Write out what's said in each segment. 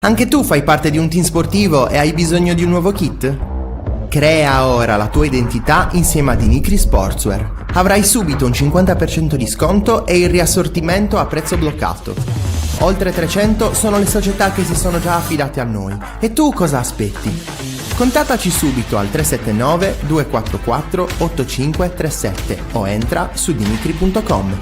Anche tu fai parte di un team sportivo e hai bisogno di un nuovo kit? Crea ora la tua identità insieme a Dinicri Sportswear. Avrai subito un 50% di sconto e il riassortimento a prezzo bloccato. Oltre 300 sono le società che si sono già affidate a noi. E tu cosa aspetti? Contattaci subito al 379 244 8537 o entra su dinicri.com.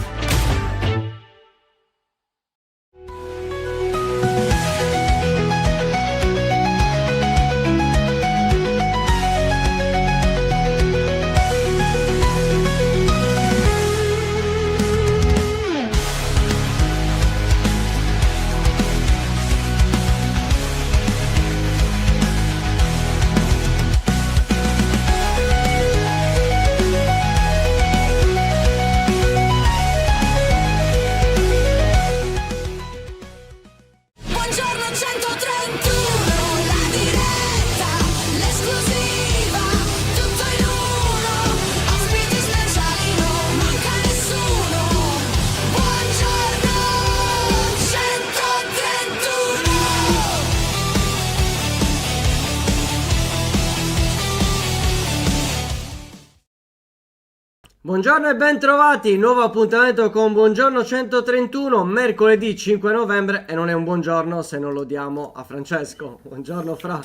Buongiorno e ben trovati, nuovo appuntamento con Buongiorno 131, mercoledì 5 novembre e non è un buongiorno se non lo diamo a Francesco. Buongiorno Fra.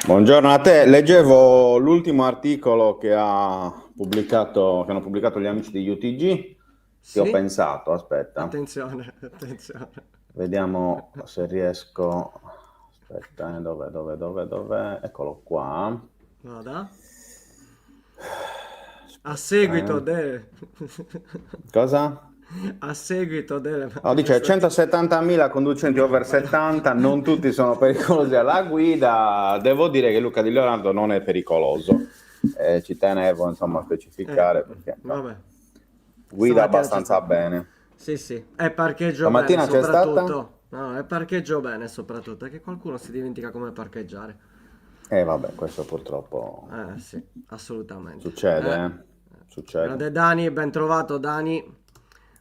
Buongiorno a te, leggevo l'ultimo articolo che hanno pubblicato gli amici di UTG, Sì? ho pensato, aspetta, Attenzione. vediamo se riesco, aspetta, dove, eccolo qua. Vada. A seguito Cosa? A seguito delle... No, dice 170.000 conducenti over 70, non tutti sono pericolosi alla guida. Devo dire che Luca Di Leonardo non è pericoloso, ci tenevo insomma a specificare perché Vabbè. guida abbastanza bene. Sì, e parcheggio Stamattina bene c'è stata? soprattutto. No, e parcheggio bene soprattutto, è che qualcuno si dimentica come parcheggiare. Vabbè, questo purtroppo Sì, assolutamente. succede. Succede. Grande Dani, ben trovato Dani.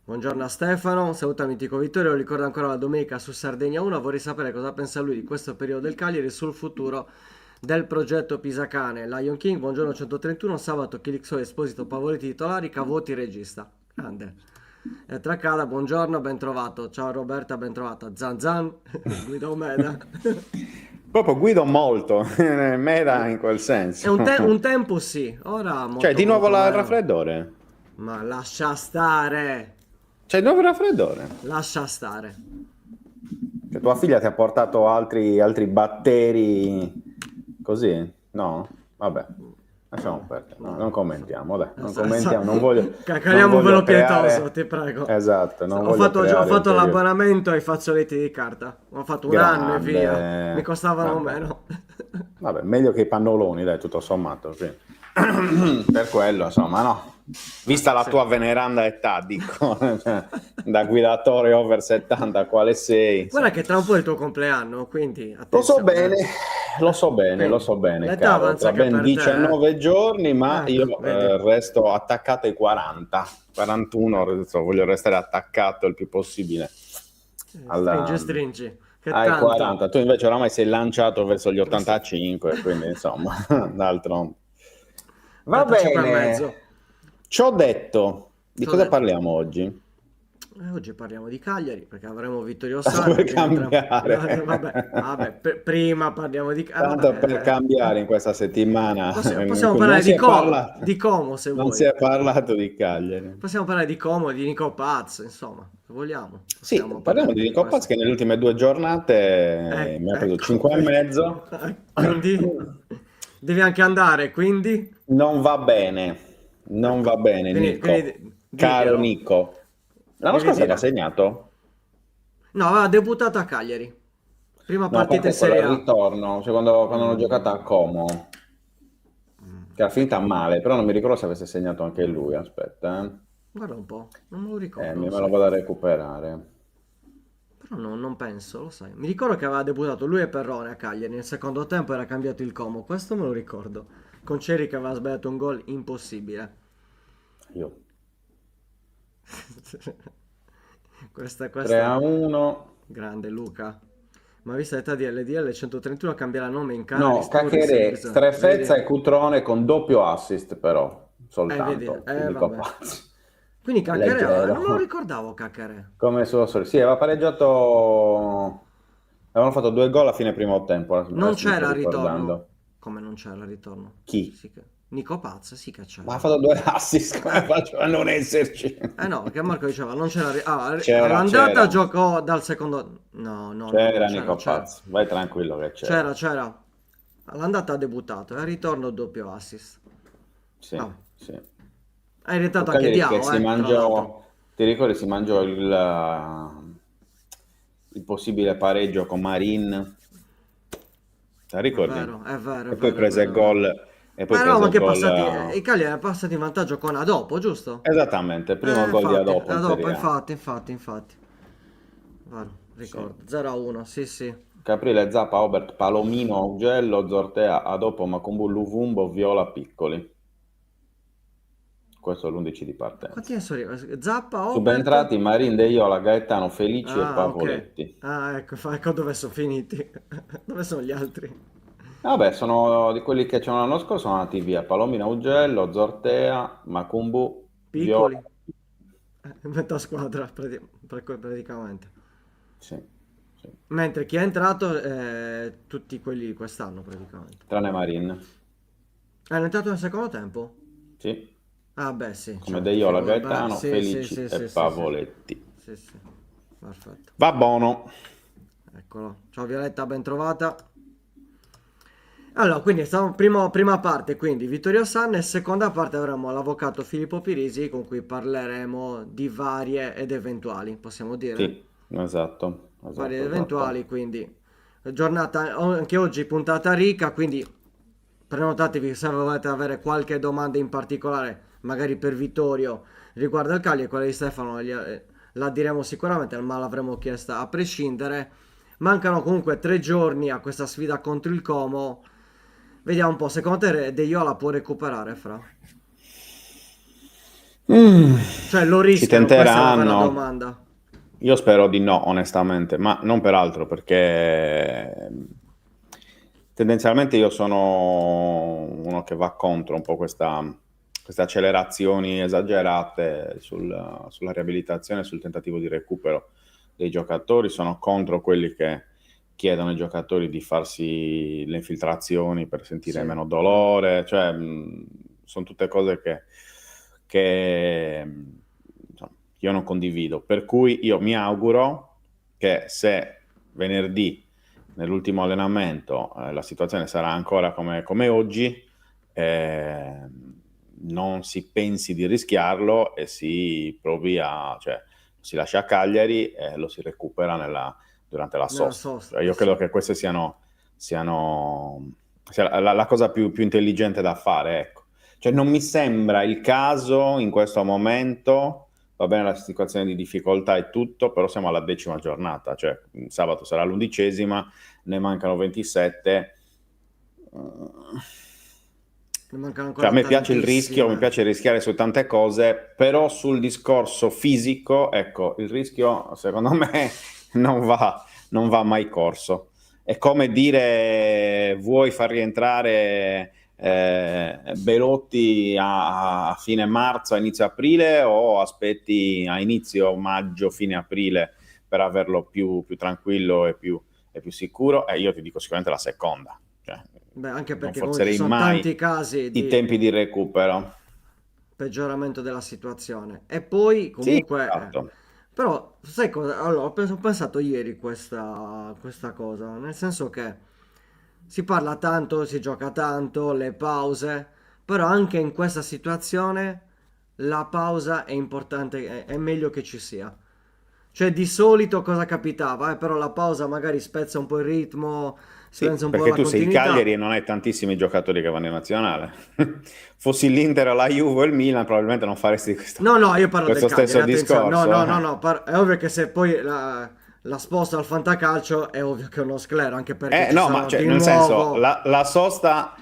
Buongiorno a Stefano, saluta mitico Vittorio, ricordo ancora la domenica su Sardegna 1, vorrei sapere cosa pensa lui di questo periodo del Cagliari e sul futuro del progetto Pisacane. Lion King, buongiorno 131, sabato Chilixo Esposito, Pavoletti titolari, Cavoti regista. Grande. Tracada, buongiorno, ben trovato. Ciao Roberta, ben trovata. Zan, Guido Meda. Proprio guido molto, meda in quel senso. Un tempo sì, ora molto, Cioè, di nuovo il meno. raffreddore? Ma lascia stare. C'è il nuovo raffreddore? Lascia stare. Che tua figlia ti ha portato altri batteri così? No? Vabbè. Lasciamo perdere, non commentiamo, dai, non commentiamo, non voglio... Caliamo un velo pietoso, ti prego. Esatto, non ho voglio fatto l'abbonamento ai fazzoletti di carta, ho fatto un anno e via, Grande. mi costavano Vabbè. meno. Vabbè, meglio che i pannoloni, dai, tutto sommato, sì. Per quello, insomma, no. Vista la tua veneranda età, dico, cioè, da guidatore over 70, quale sei? Guarda che tra un po' è il tuo compleanno, quindi Lo so attenzione. lo so bene, L'età caro, avanza tra anche ben per te, 19 giorni, ma Ecco, io vedi. resto attaccato ai 40, 41, voglio restare attaccato il più possibile Stringi, che ai tanto. 40. Tu invece oramai sei lanciato verso gli 85, quindi insomma, d'altronde. Va 85 e bene, mezzo. ciò detto, di Ciò cosa detto. parliamo oggi? Oggi parliamo di Cagliari perché avremo Vittorio Tanto per Ossana. cambiare. Vabbè, prima parliamo di Tanto per cambiare in questa settimana in Possiamo cui parlare non si di è parlato, di Como se non vuoi. si è parlato di Cagliari. Possiamo parlare di Como, di Nico Paz, insomma, se vogliamo. Sì, Possiamo parliamo parlare di di Nico Paz questo. che nelle ultime 2 giornate mi ha preso Ecco, 5 e mezzo. quindi devi anche andare, quindi? Non va bene, non Ecco. va bene Nico, Quindi caro diglielo. Nico. L'anno Devi scorso aveva dire. segnato? No, aveva debuttato a Cagliari. Prima No, partita in perché quello Serie al A. ritorno, cioè quando hanno giocato a Como, che era finita male, però non mi ricordo se avesse segnato anche lui, aspetta. Guarda un po', non me lo ricordo, Me lo lo sai. vado a recuperare. Però non penso, lo sai. Mi ricordo che aveva debuttato lui e Perrone a Cagliari. Nel secondo tempo era cambiato il Como. Questo me lo ricordo. Con Ceri che aveva sbagliato un gol impossibile. Io. Questa 3-1. grande Luca. Ma vista l'età di LDL 131 cambierà nome in Canali No, Sturri, Caccherè, Sirisa. Strefezza Vedi? e Cutrone con doppio assist però, Vedi? soltanto, ti dico Vabbè. pazzi. Quindi Caccarè, non me lo Leggero. ricordavo Caccarè. Come suo solito. Sì, aveva pareggiato. Avevano fatto 2 gol a fine primo tempo, Non adesso mi sto c'era il ritorno. ricordando. Come non c'era il ritorno? Chi? Sì Nico Paz, sì che Ma ha c'era. fatto 2 assist, come faccio a non esserci? Eh no, perché Marco diceva non c'era... all'andata C'era, giocò dal secondo... No, no, no, no, c'era c'era, Nico c'era. Paz, vai tranquillo che c'era. C'era. All'andata ha debuttato e al ritorno doppio assist. Sì, Ah, sì. ha Un irritato anche Cagliari che Diao, si tra l'altro. mangiò, ti ricordi, si mangiò il possibile pareggio con Marin, te la È ricordi? vero, è vero, è E poi vero, è prese il vero, è vero. gol, e poi Ma eravamo prese il anche gol. passati... I Cagliari è passati in vantaggio con A dopo, giusto? Esattamente, il primo gol di Infatti, Adopo A in dopo, Serie A. infatti. Vero, Sì. ricordo. 0-1, sì, sì. Caprile, Zappa, Obert, Palomino, Augello, Zortea, Adopo, Macumbu, Luvumbo, Viola, Piccoli. Questo è l'11 di Quanti partenza. ne sono arrivati? Zappa, Obert? Subentrati Marin, De Iola, Gaetano, Felici e Ah, ok. Pavoletti. Ah, ecco dove sono finiti. Dove sono gli altri? Vabbè, sono di quelli che c'erano l'anno scorso, sono andati via. Palomino, Augello, Zortea, Macumbu, Viola. Piccoli. Metà squadra, praticamente. Sì, sì. Mentre chi è entrato, tutti quelli di quest'anno, praticamente. Tranne Marin. È entrato nel secondo tempo? Sì. Ah, beh, sì, Come De certo, Iola, Beh, Gaetano, sì, sì, Felici sì, e sì, sì, sì. Pavoletti. Sì, sì. Perfetto. Va buono. Eccolo. Ciao Violetta, ben trovata. Allora, quindi prima parte, quindi Vittorio Sanne, e seconda parte avremo l'avvocato Filippo Pirisi con cui parleremo di varie ed eventuali, possiamo dire? Sì, esatto, Varie ed esatto, esatto. eventuali, quindi giornata anche oggi puntata ricca, quindi prenotatevi se volete avere qualche domanda in particolare, magari per Vittorio riguardo al Cagliari, quella di Stefano la diremo sicuramente, ma l'avremo chiesta a prescindere. Mancano comunque 3 giorni a questa sfida contro il Como. Vediamo un po', secondo te De Iola può recuperare, Fra? Mm, Cioè lo ci rischiano, questa è la vera tenteranno. domanda. Io spero di no, onestamente, ma non per altro, perché tendenzialmente io sono uno che va contro un po' queste accelerazioni esagerate sulla riabilitazione, sul tentativo di recupero dei giocatori. Sono contro quelli che chiedono ai giocatori di farsi le infiltrazioni per sentire Sì, meno dolore, cioè sono tutte cose che insomma, io non condivido. Per cui io mi auguro che se venerdì nell'ultimo allenamento la situazione sarà ancora come oggi, eh, non si pensi di rischiarlo e si provi cioè si lascia a Cagliari e lo si recupera durante la nella sosta. sosta, Cioè, io sì. credo che queste sia la cosa più intelligente da fare, ecco. Cioè, non mi sembra il caso in questo momento, va bene la situazione di difficoltà e tutto, però siamo alla 10ª giornata, cioè sabato sarà l'11ª, ne mancano 27. Ne mancano Cioè, a ancora me piace il rischio, mi tantissime. piace rischiare su tante cose, però sul discorso fisico, ecco, il rischio secondo me non va mai corso. È come dire, vuoi far rientrare Belotti a fine marzo, a inizio aprile, o aspetti a inizio maggio, fine aprile per averlo più tranquillo e più sicuro? Io ti dico sicuramente la seconda. Cioè, Beh, anche non perché comunque ci forzerei sono mai tanti casi i di tempi di recupero. peggioramento della situazione. E poi Sì, comunque... esatto. Però, sai cosa? Allora, ho pensato ieri questa cosa, nel senso che si parla tanto, si gioca tanto, le pause, però anche in questa situazione la pausa è importante, è meglio che ci sia. Cioè, di solito cosa capitava? Però la pausa magari spezza un po' il ritmo, Sì, spezza un po' perché la tu sei il Cagliari continuità. e non hai tantissimi giocatori che vanno in nazionale. Fossi l'Inter o la Juve o il Milan, probabilmente non faresti questo, No, no, io parlo del questo Cagliari, stesso attenzione. No, discorso. no, no, no. È ovvio che se poi la sposta al fantacalcio è ovvio che è uno sclero, anche perché ci No, ma sono cioè, di nel senso, nuovo... la No, per il sosta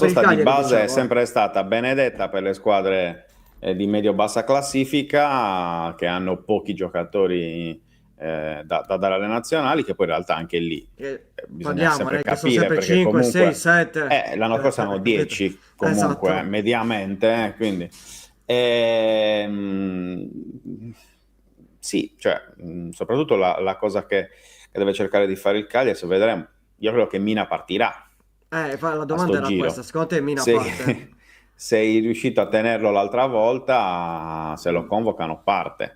di Cagliari base è dicevo, eh. sempre stata benedetta per le squadre di medio-bassa classifica che hanno pochi giocatori da dare alle nazionali, che poi in realtà anche lì bisogna parliamo, sempre che sono capire, sempre perché 5, comunque 6, 7. l'anno scorso erano 10 comunque, Esatto. mediamente, quindi sì, cioè, soprattutto la cosa che deve cercare di fare il Cagliari, se vedremo, io credo che Mina partirà La a domanda sto era giro. questa, secondo te Mina parte? Sei riuscito a tenerlo l'altra volta, se lo convocano parte.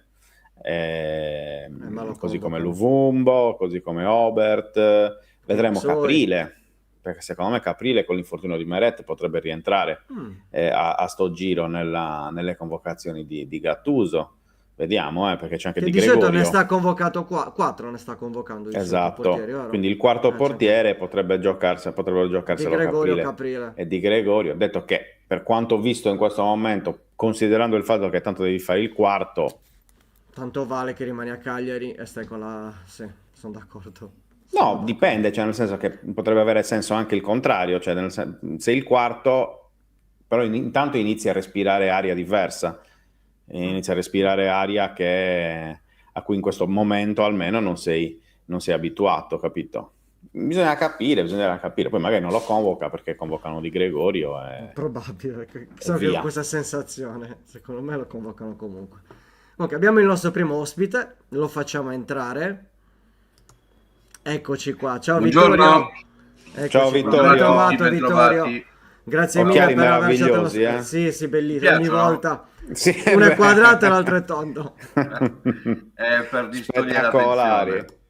Ma lo Così come convocano. Luvumbo, così come Obert, vedremo Soi. Caprile, perché secondo me Caprile con l'infortunio di Meret potrebbe rientrare a sto giro nelle convocazioni di Gattuso. Vediamo, perché c'è anche Che Di di solito ne Gregorio. sta convocato 4, ne sta convocando di solito Esatto, portieri, vero? quindi il quarto C'è portiere potrebbero Di giocarselo Gregorio Caprile Caprile. e Di Gregorio. Ho detto che per quanto visto in questo momento, considerando il fatto che tanto devi fare il quarto, Tanto vale che rimani a Cagliari e stai con la... Sì, sono d'accordo. no, dipende, cioè nel senso che potrebbe avere senso anche il contrario, cioè se il quarto, però intanto inizi a respirare aria diversa, inizi a respirare aria a cui in questo momento almeno non sei abituato, capito? Bisognerà capire, poi magari non lo convoca perché convocano Di Gregorio Probabile, e so che ho via. questa sensazione, secondo me lo convocano comunque. Ok, abbiamo il nostro primo ospite, lo facciamo entrare. Eccoci qua, ciao Buongiorno. Vittorio. Eccoci Ciao, qua. Vittorio. Bentrovato Vittorio. Bentrovati. Grazie Occhiali mille per averci dato meravigliosi, Sì, sì, Mi bellissimo, ogni piacciono? volta. Sì, Uno è quadrato e l'altro è tondo. Per distogliere spettacolari. l'attenzione.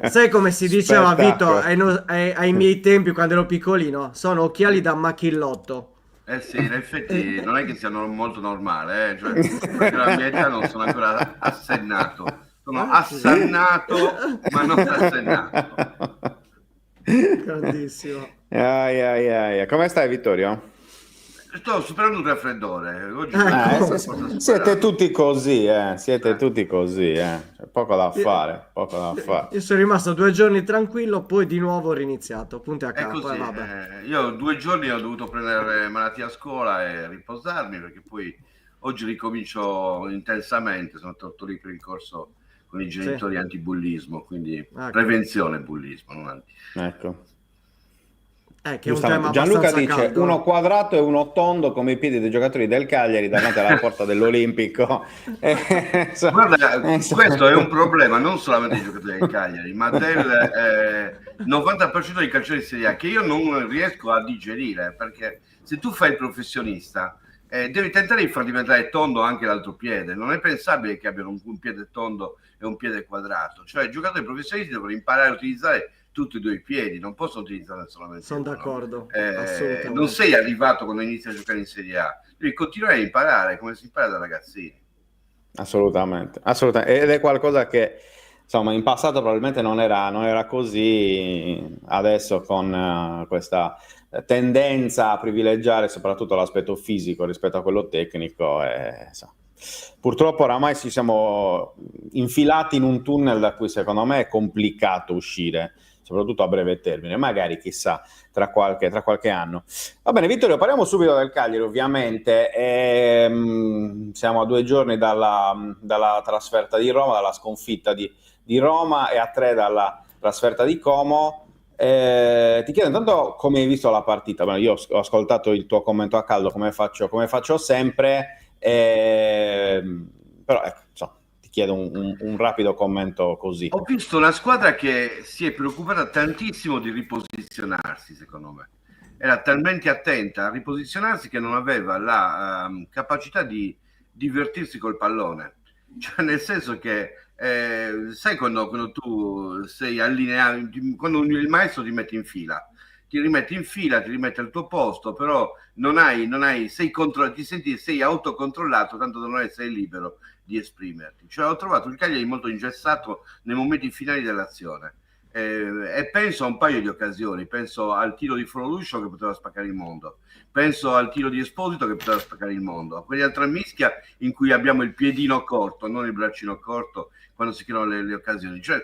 Sai come si diceva Vito Spettacolo. ai miei tempi quando ero piccolino? Sono occhiali da macchillotto. Eh sì, in effetti non è che sia molto normale, cioè, perché la mia età non sono ancora assennato. Sono assannato, ma non assennato. Grandissimo. Come stai, Vittorio? Sto superando un raffreddore. Oggi Siete tutti così, siete tuti così, C'è poco da fare, poco da fare. Io sono rimasto 2 giorni tranquillo, poi di nuovo ho riniziato, punti a È capo, così, vabbè. io 2 giorni ho dovuto prendere malattia a scuola e riposarmi perché poi oggi ricomincio intensamente, sono stato lì per il corso con i genitori antibullismo, quindi prevenzione bullismo, non anti. Ecco. Che è un tema Gianluca abbastanza dice caldo. uno quadrato e uno tondo come i piedi dei giocatori del Cagliari davanti alla porta dell'Olimpico. Guarda, questo è un problema non solamente dei giocatori del Cagliari, ma del 90% dei calciatori di Serie A, che io non riesco a digerire, perché se tu fai il professionista devi tentare di far diventare tondo anche l'altro piede. Non è pensabile che abbiano un piede tondo e un piede quadrato, cioè i giocatori professionisti devono imparare a utilizzare tutti e 2 i piedi, non possono utilizzare solamente Sono uno. d'accordo, assolutamente. Non sei arrivato quando inizi a giocare in Serie A, devi continuare a imparare come si impara da ragazzini. Assolutamente. Ed è qualcosa che insomma in passato probabilmente non era così, adesso con questa tendenza a privilegiare soprattutto l'aspetto fisico rispetto a quello tecnico, purtroppo oramai ci siamo infilati in un tunnel da cui secondo me è complicato uscire, soprattutto a breve termine, magari chissà tra qualche anno. Va bene, Vittorio, parliamo subito del Cagliari, ovviamente. Siamo a 2 giorni dalla trasferta di Roma, dalla sconfitta di Roma, e a 3 dalla trasferta di Como. Ti chiedo intanto come hai visto la partita. Beh, io ho ascoltato il tuo commento a caldo, come faccio sempre, però ecco, insomma, ti chiedo un rapido commento così. Ho visto una squadra che si è preoccupata tantissimo di riposizionarsi, secondo me. Era talmente attenta a riposizionarsi che non aveva la capacità di divertirsi col pallone. Cioè, nel senso che sai quando tu sei allineato, quando il maestro ti mette in fila, ti rimette al tuo posto, però sei autocontrollato, tanto da non essere libero di esprimerti. Cioè, ho trovato il Cagliari molto ingessato nei momenti finali dell'azione. E penso a un paio di occasioni, penso al tiro di Froluscio che poteva spaccare il mondo, penso al tiro di Esposito che poteva spaccare il mondo, a quell'altra mischia in cui abbiamo il piedino corto, non il braccino corto, quando si creano le occasioni. Cioè,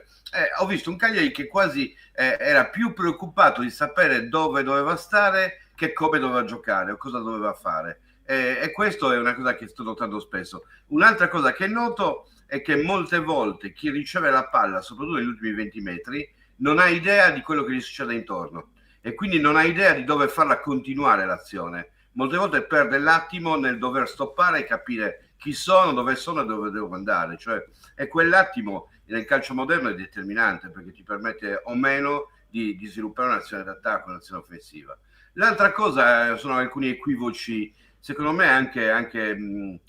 ho visto un Cagliari che quasi era più preoccupato di sapere dove doveva stare che come doveva giocare o cosa doveva fare. E questo è una cosa che sto notando spesso. Un'altra cosa che noto è che molte volte chi riceve la palla, soprattutto negli ultimi 20 metri, non ha idea di quello che gli succede intorno e quindi non ha idea di dove farla continuare l'azione. Molte volte perde l'attimo nel dover stoppare e capire chi sono, dove sono e dove devo andare. Cioè, è quell'attimo nel calcio moderno è determinante, perché ti permette o meno di sviluppare un'azione d'attacco, un'azione offensiva. L'altra cosa sono alcuni equivoci, secondo me anche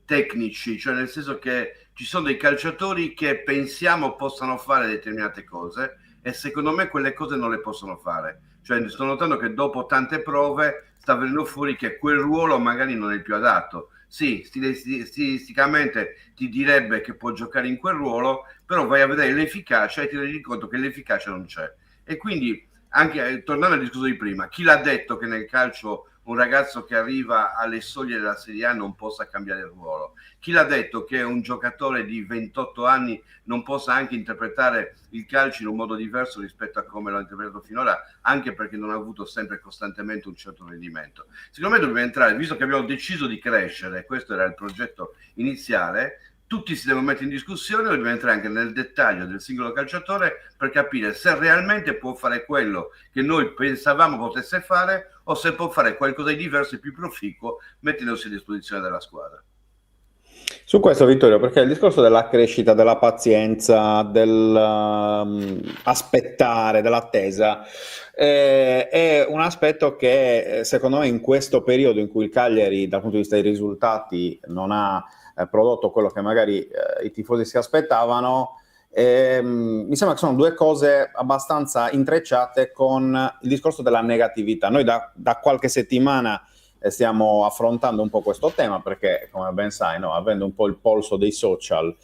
tecnici, cioè nel senso che ci sono dei calciatori che pensiamo possano fare determinate cose e secondo me quelle cose non le possono fare. Cioè sto notando che dopo tante prove sta venendo fuori che quel ruolo magari non è il più adatto. Sì, stilisticamente ti direbbe che può giocare in quel ruolo, però vai a vedere l'efficacia e ti rendi conto che l'efficacia non c'è. E quindi, anche tornando al discorso di prima, chi l'ha detto che nel calcio un ragazzo che arriva alle soglie della Serie A non possa cambiare il ruolo? Chi l'ha detto che un giocatore di 28 anni non possa anche interpretare il calcio in un modo diverso rispetto a come l'ha interpretato finora, anche perché non ha avuto sempre costantemente un certo rendimento? Secondo me dobbiamo entrare, visto che abbiamo deciso di crescere, questo era il progetto iniziale, tutti si devono mettere in discussione, dobbiamo entrare anche nel dettaglio del singolo calciatore per capire se realmente può fare quello che noi pensavamo potesse fare o se può fare qualcosa di diverso e più proficuo mettendosi a disposizione della squadra. Su questo, Vittorio, perché il discorso della crescita, della pazienza, dell'aspettare, dell'attesa, è un aspetto che secondo me in questo periodo in cui il Cagliari dal punto di vista dei risultati non ha prodotto quello che magari i tifosi si aspettavano, mi sembra che sono due cose abbastanza intrecciate con il discorso della negatività. Noi da qualche settimana stiamo affrontando un po' questo tema perché, come ben sai, no, avendo un po' il polso dei social,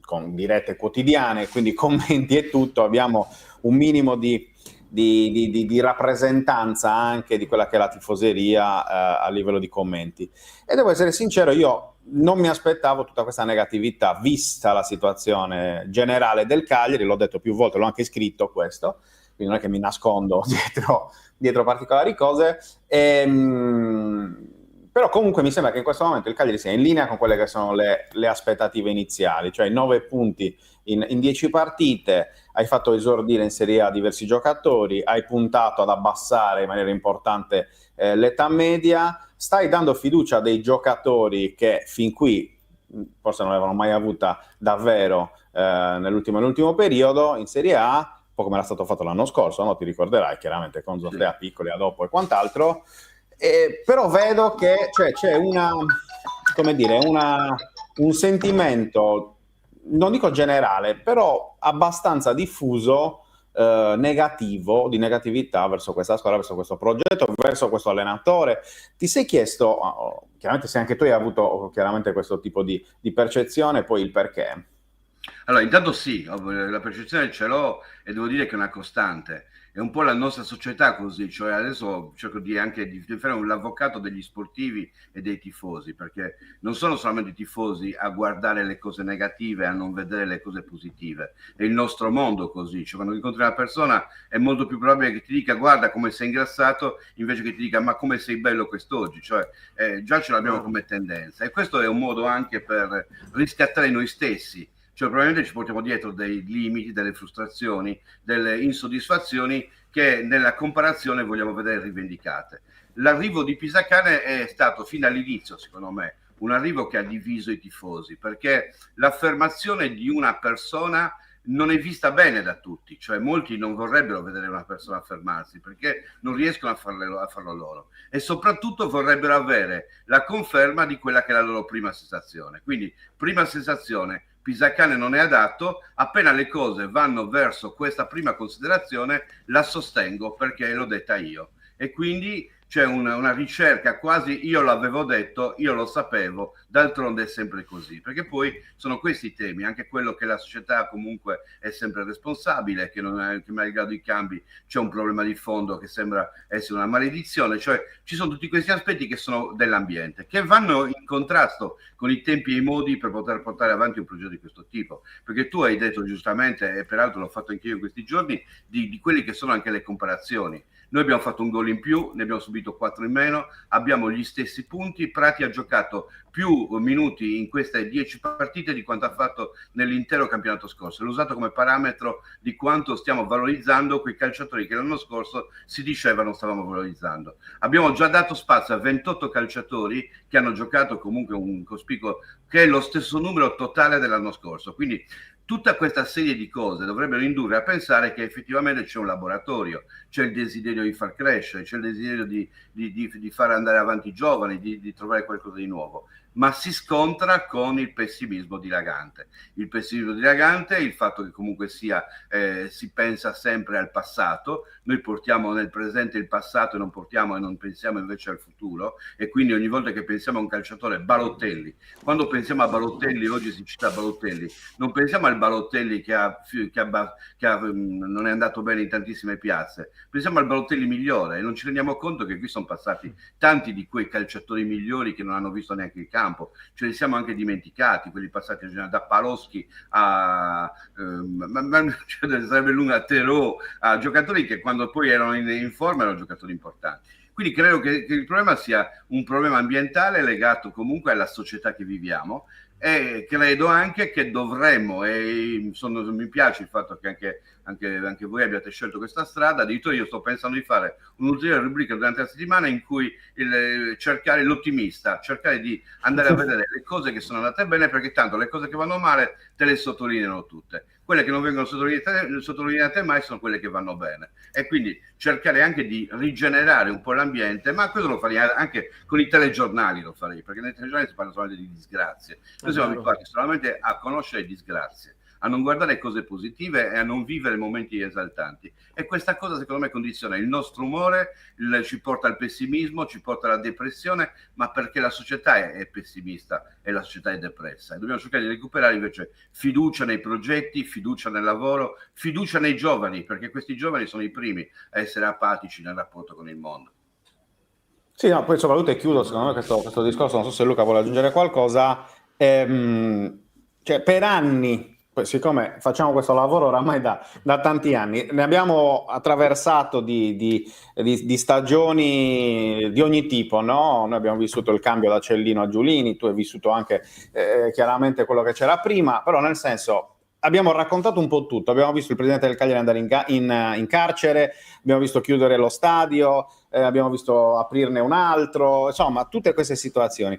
con dirette quotidiane, quindi commenti e tutto, abbiamo un minimo di rappresentanza anche di quella che è la tifoseria a livello di commenti. E devo essere sincero, io non mi aspettavo tutta questa negatività, vista la situazione generale del Cagliari, l'ho detto più volte, l'ho anche scritto questo, quindi non è che mi nascondo dietro particolari cose, però comunque mi sembra che in questo momento il Cagliari sia in linea con quelle che sono le aspettative iniziali, cioè 9 punti in 10 partite, hai fatto esordire in Serie A diversi giocatori, hai puntato ad abbassare in maniera importante l'età media, stai dando fiducia a dei giocatori che fin qui forse non l'avevano mai avuta davvero nell'ultimo periodo in Serie A, un po' come era stato fatto l'anno scorso, no? Ti ricorderai chiaramente con Zotea piccoli a dopo e quant'altro, però vedo che c'è un sentimento, non dico generale, però abbastanza diffuso, negativo, di negatività verso questa squadra, verso questo progetto, verso questo allenatore. Ti sei chiesto, chiaramente se anche tu hai avuto chiaramente questo tipo di percezione, poi il perché? Allora, intanto sì, la percezione ce l'ho e devo dire che è una costante. È un po' la nostra società così, cioè adesso cerco anche di fare l'avvocato degli sportivi e dei tifosi, perché non sono solamente i tifosi a guardare le cose negative, a non vedere le cose positive. È il nostro mondo così, cioè quando incontri una persona è molto più probabile che ti dica guarda come sei ingrassato, invece che ti dica ma come sei bello quest'oggi, cioè già ce l'abbiamo come tendenza. E questo è un modo anche per riscattare noi stessi. Cioè probabilmente ci portiamo dietro dei limiti, delle frustrazioni, delle insoddisfazioni che nella comparazione vogliamo vedere rivendicate. L'arrivo di Pisacane è stato fino all'inizio, secondo me, un arrivo che ha diviso i tifosi, perché l'affermazione di una persona non è vista bene da tutti, cioè molti non vorrebbero vedere una persona affermarsi perché non riescono a farlo loro e soprattutto vorrebbero avere la conferma di quella che è la loro prima sensazione. Quindi prima sensazione, Pisacane non è adatto, appena le cose vanno verso questa prima considerazione la sostengo perché l'ho detta io e quindi c'è una ricerca quasi io l'avevo detto, io lo sapevo, d'altronde è sempre così, perché poi sono questi temi, anche quello che la società comunque è sempre responsabile, che malgrado i cambi c'è un problema di fondo che sembra essere una maledizione, cioè ci sono tutti questi aspetti che sono dell'ambiente, che vanno in contrasto con i tempi e i modi per poter portare avanti un progetto di questo tipo, perché tu hai detto giustamente, e peraltro l'ho fatto anche io in questi giorni, di quelli che sono anche le comparazioni. Noi abbiamo fatto un gol in più, ne abbiamo subito 4 in meno, abbiamo gli stessi punti. Prati ha giocato più minuti in queste 10 partite di quanto ha fatto nell'intero campionato scorso. L'ho usato come parametro di quanto stiamo valorizzando quei calciatori che l'anno scorso si diceva non stavamo valorizzando. Abbiamo già dato spazio a 28 calciatori che hanno giocato comunque un cospicuo, che è lo stesso numero totale dell'anno scorso. Quindi tutta questa serie di cose dovrebbero indurre a pensare che effettivamente c'è un laboratorio, c'è il desiderio di far crescere, c'è il desiderio di far andare avanti i giovani, di trovare qualcosa di nuovo, ma si scontra con il pessimismo dilagante. Il pessimismo dilagante, il fatto che comunque sia si pensa sempre al passato, noi portiamo nel presente il passato e non pensiamo invece al futuro, e quindi ogni volta che pensiamo a un calciatore, Balotelli, quando pensiamo a Balotelli, oggi si cita Balotelli, non pensiamo al Balotelli che non è andato bene in tantissime piazze, pensiamo al Balotelli migliore, e non ci rendiamo conto che qui sono passati tanti di quei calciatori migliori che non hanno visto neanche il campo, ce li siamo anche dimenticati, quelli passati da Paloschi a sarebbe lunga, a Terò, a giocatori che quando poi erano in forma erano giocatori importanti. Quindi credo che il problema sia un problema ambientale legato comunque alla società che viviamo, e credo anche che dovremmo, mi piace il fatto che anche voi abbiate scelto questa strada. Addirittura io sto pensando di fare un'ulteriore rubrica durante la settimana in cui cercare l'ottimista, cercare di andare a vedere le cose che sono andate bene, perché tanto le cose che vanno male te le sottolineano tutte, quelle che non vengono sottolineate mai sono quelle che vanno bene, e quindi cercare anche di rigenerare un po' l'ambiente. Ma questo lo farei anche con i telegiornali, perché nei telegiornali si parla solamente di disgrazie, noi siamo abituati solamente a conoscere disgrazie, a non guardare cose positive e a non vivere momenti esaltanti, e questa cosa secondo me condiziona il nostro umore, ci porta al pessimismo, ci porta alla depressione, ma perché la società è pessimista e la società è depressa, e dobbiamo cercare di recuperare invece fiducia nei progetti, fiducia nel lavoro, fiducia nei giovani, perché questi giovani sono i primi a essere apatici nel rapporto con il mondo. Sì, no, poi soprattutto, e chiudo secondo me questo discorso, non so se Luca vuole aggiungere qualcosa, cioè per anni, siccome facciamo questo lavoro oramai da tanti anni, ne abbiamo attraversato di stagioni di ogni tipo, no? Noi abbiamo vissuto il cambio da Cellino a Giulini, tu hai vissuto anche chiaramente quello che c'era prima, però nel senso abbiamo raccontato un po' tutto, abbiamo visto il presidente del Cagliari andare in carcere, abbiamo visto chiudere lo stadio, abbiamo visto aprirne un altro, insomma tutte queste situazioni.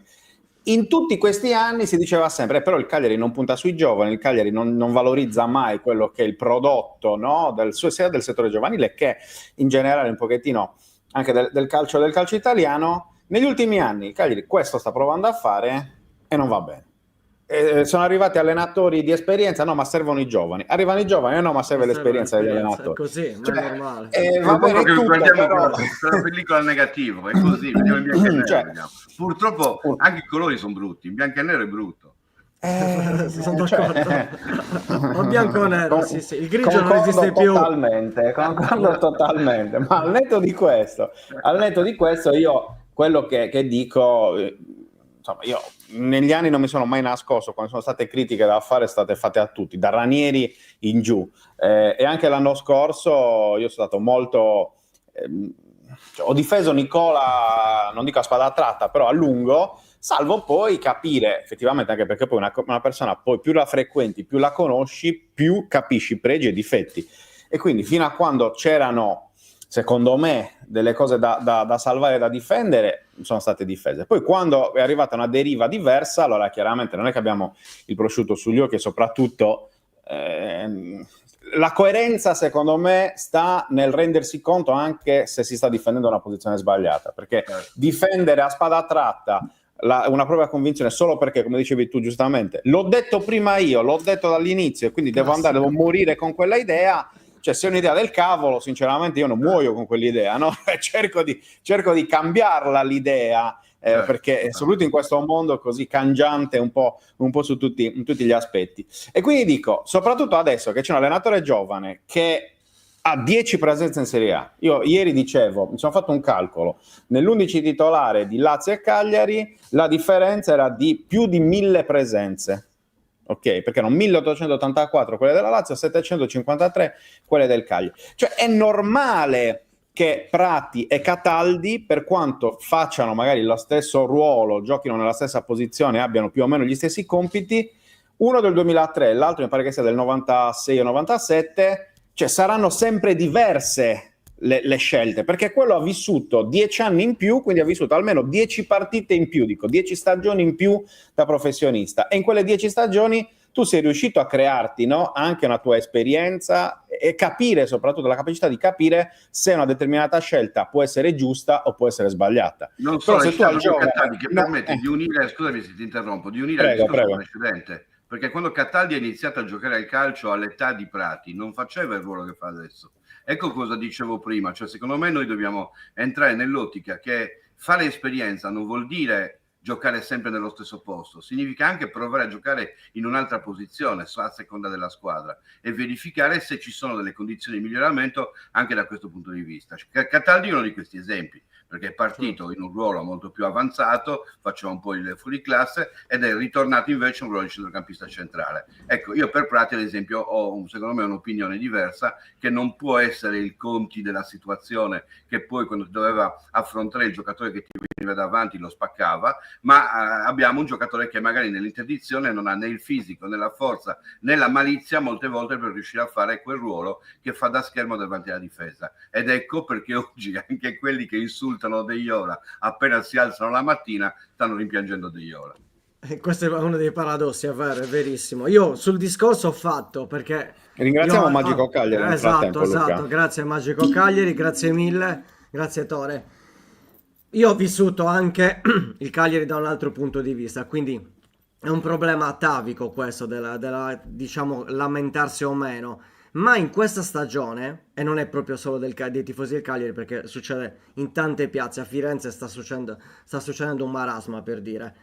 In tutti questi anni si diceva sempre, però il Cagliari non punta sui giovani, il Cagliari non valorizza mai quello che è il prodotto, no? Sia del settore giovanile che in generale un pochettino anche del calcio italiano. Negli ultimi anni il Cagliari questo sta provando a fare e non va bene. Sono arrivati allenatori di esperienza, no ma servono i giovani, arrivano i giovani, no ma serve l'esperienza degli allenatori, è così, non è normale. Va bene tutto, però la pellicola negativa, è così, vediamo in bianco e nero, purtroppo anche i colori sono brutti, in bianco e nero è brutto. Sono d'accordo. O bianco o nero, sì, il grigio non esiste più. Concordo totalmente, ma al netto di questo io quello che dico, insomma, io negli anni non mi sono mai nascosto, quando sono state critiche da fare, state fatte a tutti, da Ranieri in giù, e anche l'anno scorso io sono stato molto ho difeso Nicola, non dico a spada tratta, però a lungo, salvo poi capire effettivamente, anche perché poi una persona poi più la frequenti, più la conosci, più capisci i pregi e i difetti, e quindi fino a quando c'erano, secondo me, delle cose da salvare e da difendere, sono state difese. Poi quando è arrivata una deriva diversa, allora chiaramente non è che abbiamo il prosciutto sugli occhi, e soprattutto la coerenza secondo me sta nel rendersi conto anche se si sta difendendo una posizione sbagliata, perché difendere a spada tratta una propria convinzione solo perché, come dicevi tu giustamente, l'ho detto prima io, l'ho detto dall'inizio e quindi devo morire con quella idea. Cioè, se è un'idea del cavolo, sinceramente io non muoio con quell'idea, no? cerco di cambiarla l'idea, perché soprattutto in questo mondo così cangiante un po' su tutti gli aspetti. E quindi dico, soprattutto adesso che c'è un allenatore giovane che ha 10 presenze in Serie A. Io ieri dicevo, mi sono fatto un calcolo, nell'11 titolare di Lazio e Cagliari la differenza era di più di 1000 presenze. Ok, perché erano 1884 quelle della Lazio, 753 quelle del Cagliari. Cioè è normale che Prati e Cataldi, per quanto facciano magari lo stesso ruolo, giochino nella stessa posizione, abbiano più o meno gli stessi compiti, uno del 2003, l'altro mi pare che sia del 96 o 97, cioè saranno sempre diverse le scelte, perché quello ha vissuto 10 anni in più, quindi ha vissuto almeno 10 partite in più, dico 10 stagioni in più da professionista, e in quelle 10 stagioni tu sei riuscito a crearti, no, anche una tua esperienza e capire, soprattutto la capacità di capire se una determinata scelta può essere giusta o può essere sbagliata. Non Però solo, se c'è tu al proprio giovane... Cataldi che permette di unire, scusami se ti interrompo, di unire Prego, il discorso prego. precedente, perché quando Cataldi ha iniziato a giocare al calcio all'età di Prati non faceva il ruolo che fa adesso. Ecco cosa dicevo prima, cioè secondo me noi dobbiamo entrare nell'ottica che fare esperienza non vuol dire giocare sempre nello stesso posto, significa anche provare a giocare in un'altra posizione a seconda della squadra e verificare se ci sono delle condizioni di miglioramento anche da questo punto di vista. Cataldi è uno di questi esempi, perché è partito in un ruolo molto più avanzato, faceva un po' il fuoriclasse ed è ritornato invece a un ruolo di centrocampista centrale. Ecco, io per Prati ad esempio ho secondo me un'opinione diversa, che non può essere il Conti della situazione, che poi quando doveva affrontare il giocatore che ti veniva davanti lo spaccava, ma abbiamo un giocatore che magari nell'interdizione non ha né il fisico né la forza né la malizia molte volte per riuscire a fare quel ruolo che fa da schermo davanti alla difesa, ed ecco perché oggi anche quelli che insultano De Iola appena si alzano la mattina stanno rimpiangendo De Iola. Questo è uno dei paradossi, è vero, è verissimo. Io sul discorso ho fatto perché... Ringraziamo Magico Cagliari nel frattempo, esatto, Luca. grazie Magico Cagliari, grazie mille, grazie Tore. Io ho vissuto anche il Cagliari da un altro punto di vista, quindi è un problema atavico questo della diciamo lamentarsi o meno, ma in questa stagione, e non è proprio solo dei tifosi del Cagliari, perché succede in tante piazze, a Firenze sta succedendo un marasma, per dire.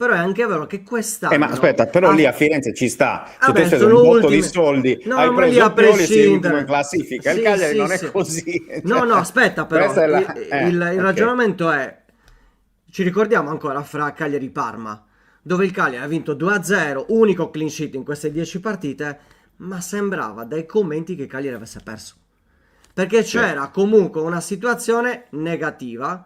Però è anche vero che quest'anno... Ma aspetta, però lì a Firenze ci sta. Se tu Vabbè, hai speso sono un botto ultimi. di soldi, No, hai ma lì preso a il Pioli e sei prescindere. ultimo in classifica. Sì, Il Cagliari sì, non sì. è così. No, no, aspetta però. Questa è la- Il ok. ragionamento è... Ci ricordiamo ancora fra Cagliari e Parma, dove il Cagliari ha vinto 2-0, unico clean sheet in queste 10 partite, ma sembrava dai commenti che il Cagliari avesse perso. Perché c'era comunque una situazione negativa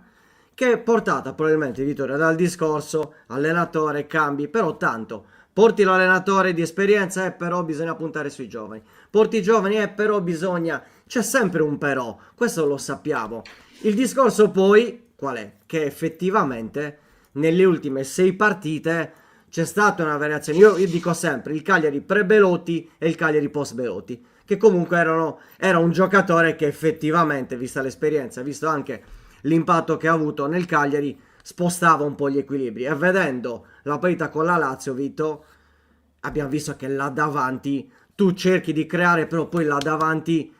che è portata probabilmente, Vittorio, dal discorso allenatore, cambi, però tanto porti l'allenatore di esperienza, però bisogna puntare sui giovani, porti i giovani, però bisogna, c'è sempre un però, questo lo sappiamo. Il discorso poi qual è? Che effettivamente nelle ultime 6 partite c'è stata una variazione. Io dico sempre il Cagliari pre-Belotti e il Cagliari post-Belotti, che comunque era un giocatore che effettivamente, vista l'esperienza, visto anche l'impatto che ha avuto nel Cagliari, spostava un po' gli equilibri. E vedendo la partita con la Lazio, Vito, abbiamo visto che là davanti tu cerchi di creare, però poi là davanti,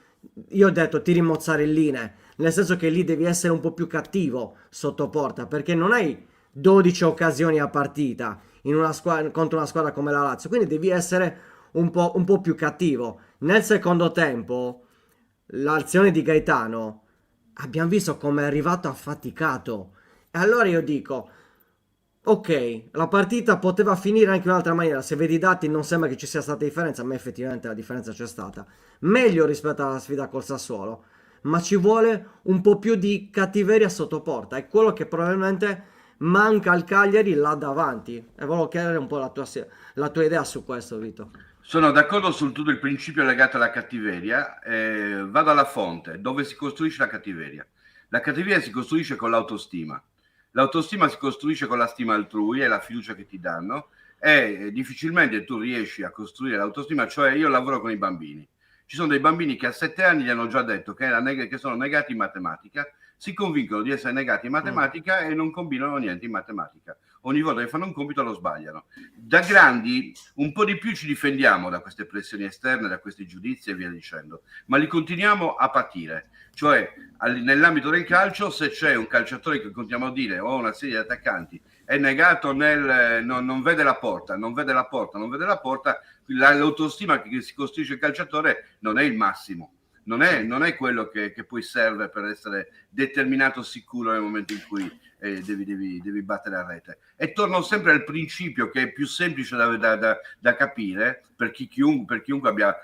io ho detto, tiri mozzarelline, nel senso che lì devi essere un po' più cattivo sotto porta, perché non hai 12 occasioni a partita in una contro una squadra come la Lazio, quindi devi essere un po' più cattivo. Nel secondo tempo, l'azione di Gaetano, abbiamo visto come è arrivato affaticato. E allora io dico, ok, la partita poteva finire anche in un'altra maniera. Se vedi i dati non sembra che ci sia stata differenza, ma effettivamente la differenza c'è stata. Meglio rispetto alla sfida col Sassuolo, ma ci vuole un po' più di cattiveria sotto porta. È quello che probabilmente manca al Cagliari là davanti. E volevo chiedere un po' la tua idea su questo, Vito. Sono d'accordo sul tutto il principio legato alla cattiveria. Vado alla fonte, dove si costruisce la cattiveria. La cattiveria si costruisce con l'autostima. L'autostima si costruisce con la stima altrui e la fiducia che ti danno, e difficilmente tu riesci a costruire l'autostima. Cioè, io lavoro con i bambini. Ci sono dei bambini che a 7 anni gli hanno già detto che sono negati in matematica, si convincono di essere negati in matematica e non combinano niente in matematica. Ogni volta che fanno un compito lo sbagliano. Da grandi un po' di più ci difendiamo da queste pressioni esterne, da questi giudizi e via dicendo, ma li continuiamo a patire. Cioè, nell'ambito del calcio, se c'è un calciatore che continuiamo a dire, o una serie di attaccanti, è negato non vede la porta, l'autostima che si costruisce il calciatore non è il massimo. Non è quello che poi serve per essere determinato sicuro nel momento in cui devi battere la rete. E torno sempre al principio che è più semplice da capire per chiunque abbia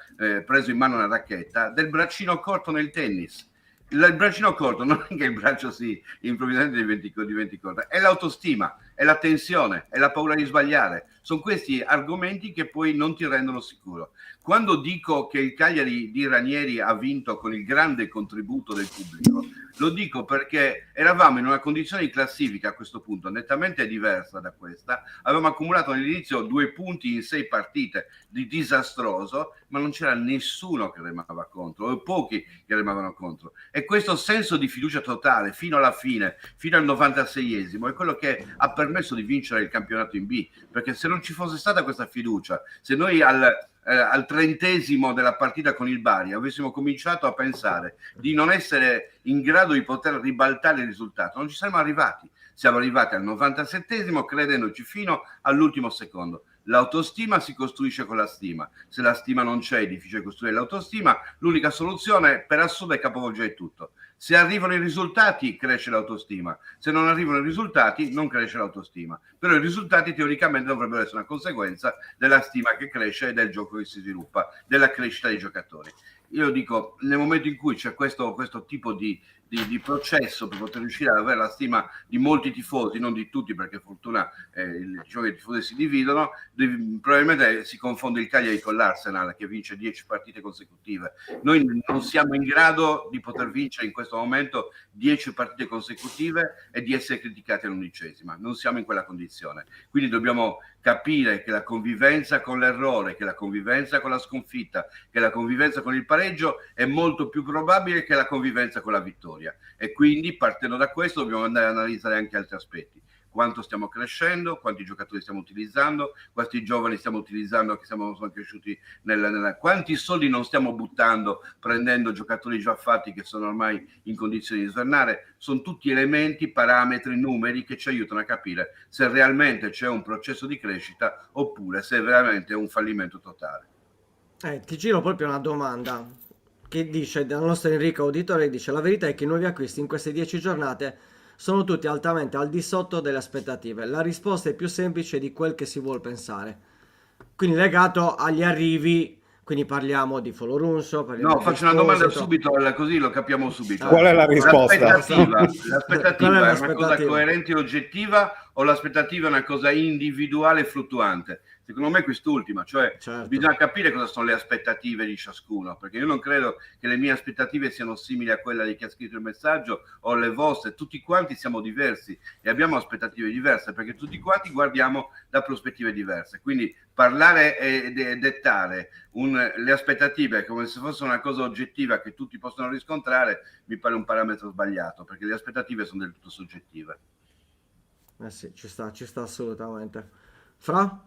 preso in mano una racchetta, del braccino corto nel tennis. Il braccino corto non è che il braccio improvvisamente diventi corto, è l'autostima, è la tensione, è la paura di sbagliare. Sono questi argomenti che poi non ti rendono sicuro. Quando dico che il Cagliari di Ranieri ha vinto con il grande contributo del pubblico, lo dico perché eravamo in una condizione di classifica a questo punto nettamente diversa da questa. Avevamo accumulato all'inizio 2 punti in 6 partite di disastroso, ma non c'era nessuno che remava contro, o pochi che remavano contro. E questo senso di fiducia totale fino alla fine, fino al 96esimo, è quello che ha permesso di vincere il campionato in B, perché se non ci fosse stata questa fiducia, se noi al 30esimo della partita con il Bari avessimo cominciato a pensare di non essere in grado di poter ribaltare il risultato, non ci saremmo arrivati. Siamo arrivati al 97esimo credendoci fino all'ultimo secondo. L'autostima si costruisce con la stima. Se la stima non c'è, è difficile costruire l'autostima. L'unica soluzione per assurdo è capovolgere tutto. Se arrivano i risultati, cresce l'autostima. Se non arrivano i risultati, non cresce l'autostima. Però i risultati teoricamente dovrebbero essere una conseguenza della stima che cresce e del gioco che si sviluppa, della crescita dei giocatori. Io dico, nel momento in cui c'è questo tipo di processo per poter riuscire ad avere la stima di molti tifosi, non di tutti, perché fortuna diciamo che i tifosi si dividono, probabilmente si confonde il Cagliari con l'Arsenal che vince 10 partite consecutive. Noi non siamo in grado di poter vincere in questo momento 10 partite consecutive e di essere criticati all'11ª. Non siamo in quella condizione. Quindi dobbiamo capire che la convivenza con l'errore, che la convivenza con la sconfitta, che la convivenza con il pareggio è molto più probabile che la convivenza con la vittoria. E quindi, partendo da questo, dobbiamo andare ad analizzare anche altri aspetti. Quanto stiamo crescendo, quanti giocatori stiamo utilizzando, quanti giovani stiamo utilizzando che sono cresciuti quanti soldi non stiamo buttando prendendo giocatori già fatti che sono ormai in condizioni di svernare. Sono tutti elementi, parametri, numeri che ci aiutano a capire se realmente c'è un processo di crescita oppure se veramente è un fallimento totale. Ti giro proprio una domanda che dice dal nostro Enrico Auditore, dice: la verità è che i nuovi acquisti in queste 10 giornate sono tutti altamente al di sotto delle aspettative. La risposta è più semplice di quel che si vuol pensare. Quindi legato agli arrivi, quindi parliamo di Folorunso. No, faccio una domanda subito, così lo capiamo subito. Qual è la risposta? L'aspettativa è una cosa coerente e oggettiva o l'aspettativa è una cosa individuale e fluttuante? Secondo me quest'ultima, cioè certo. Bisogna capire cosa sono le aspettative di ciascuno, perché io non credo che le mie aspettative siano simili a quella di chi ha scritto il messaggio o le vostre. Tutti quanti siamo diversi e abbiamo aspettative diverse, perché tutti quanti guardiamo da prospettive diverse. Quindi parlare e dettare le aspettative come se fosse una cosa oggettiva che tutti possono riscontrare mi pare un parametro sbagliato, perché le aspettative sono del tutto soggettive. Sì, ci sta assolutamente. Fra?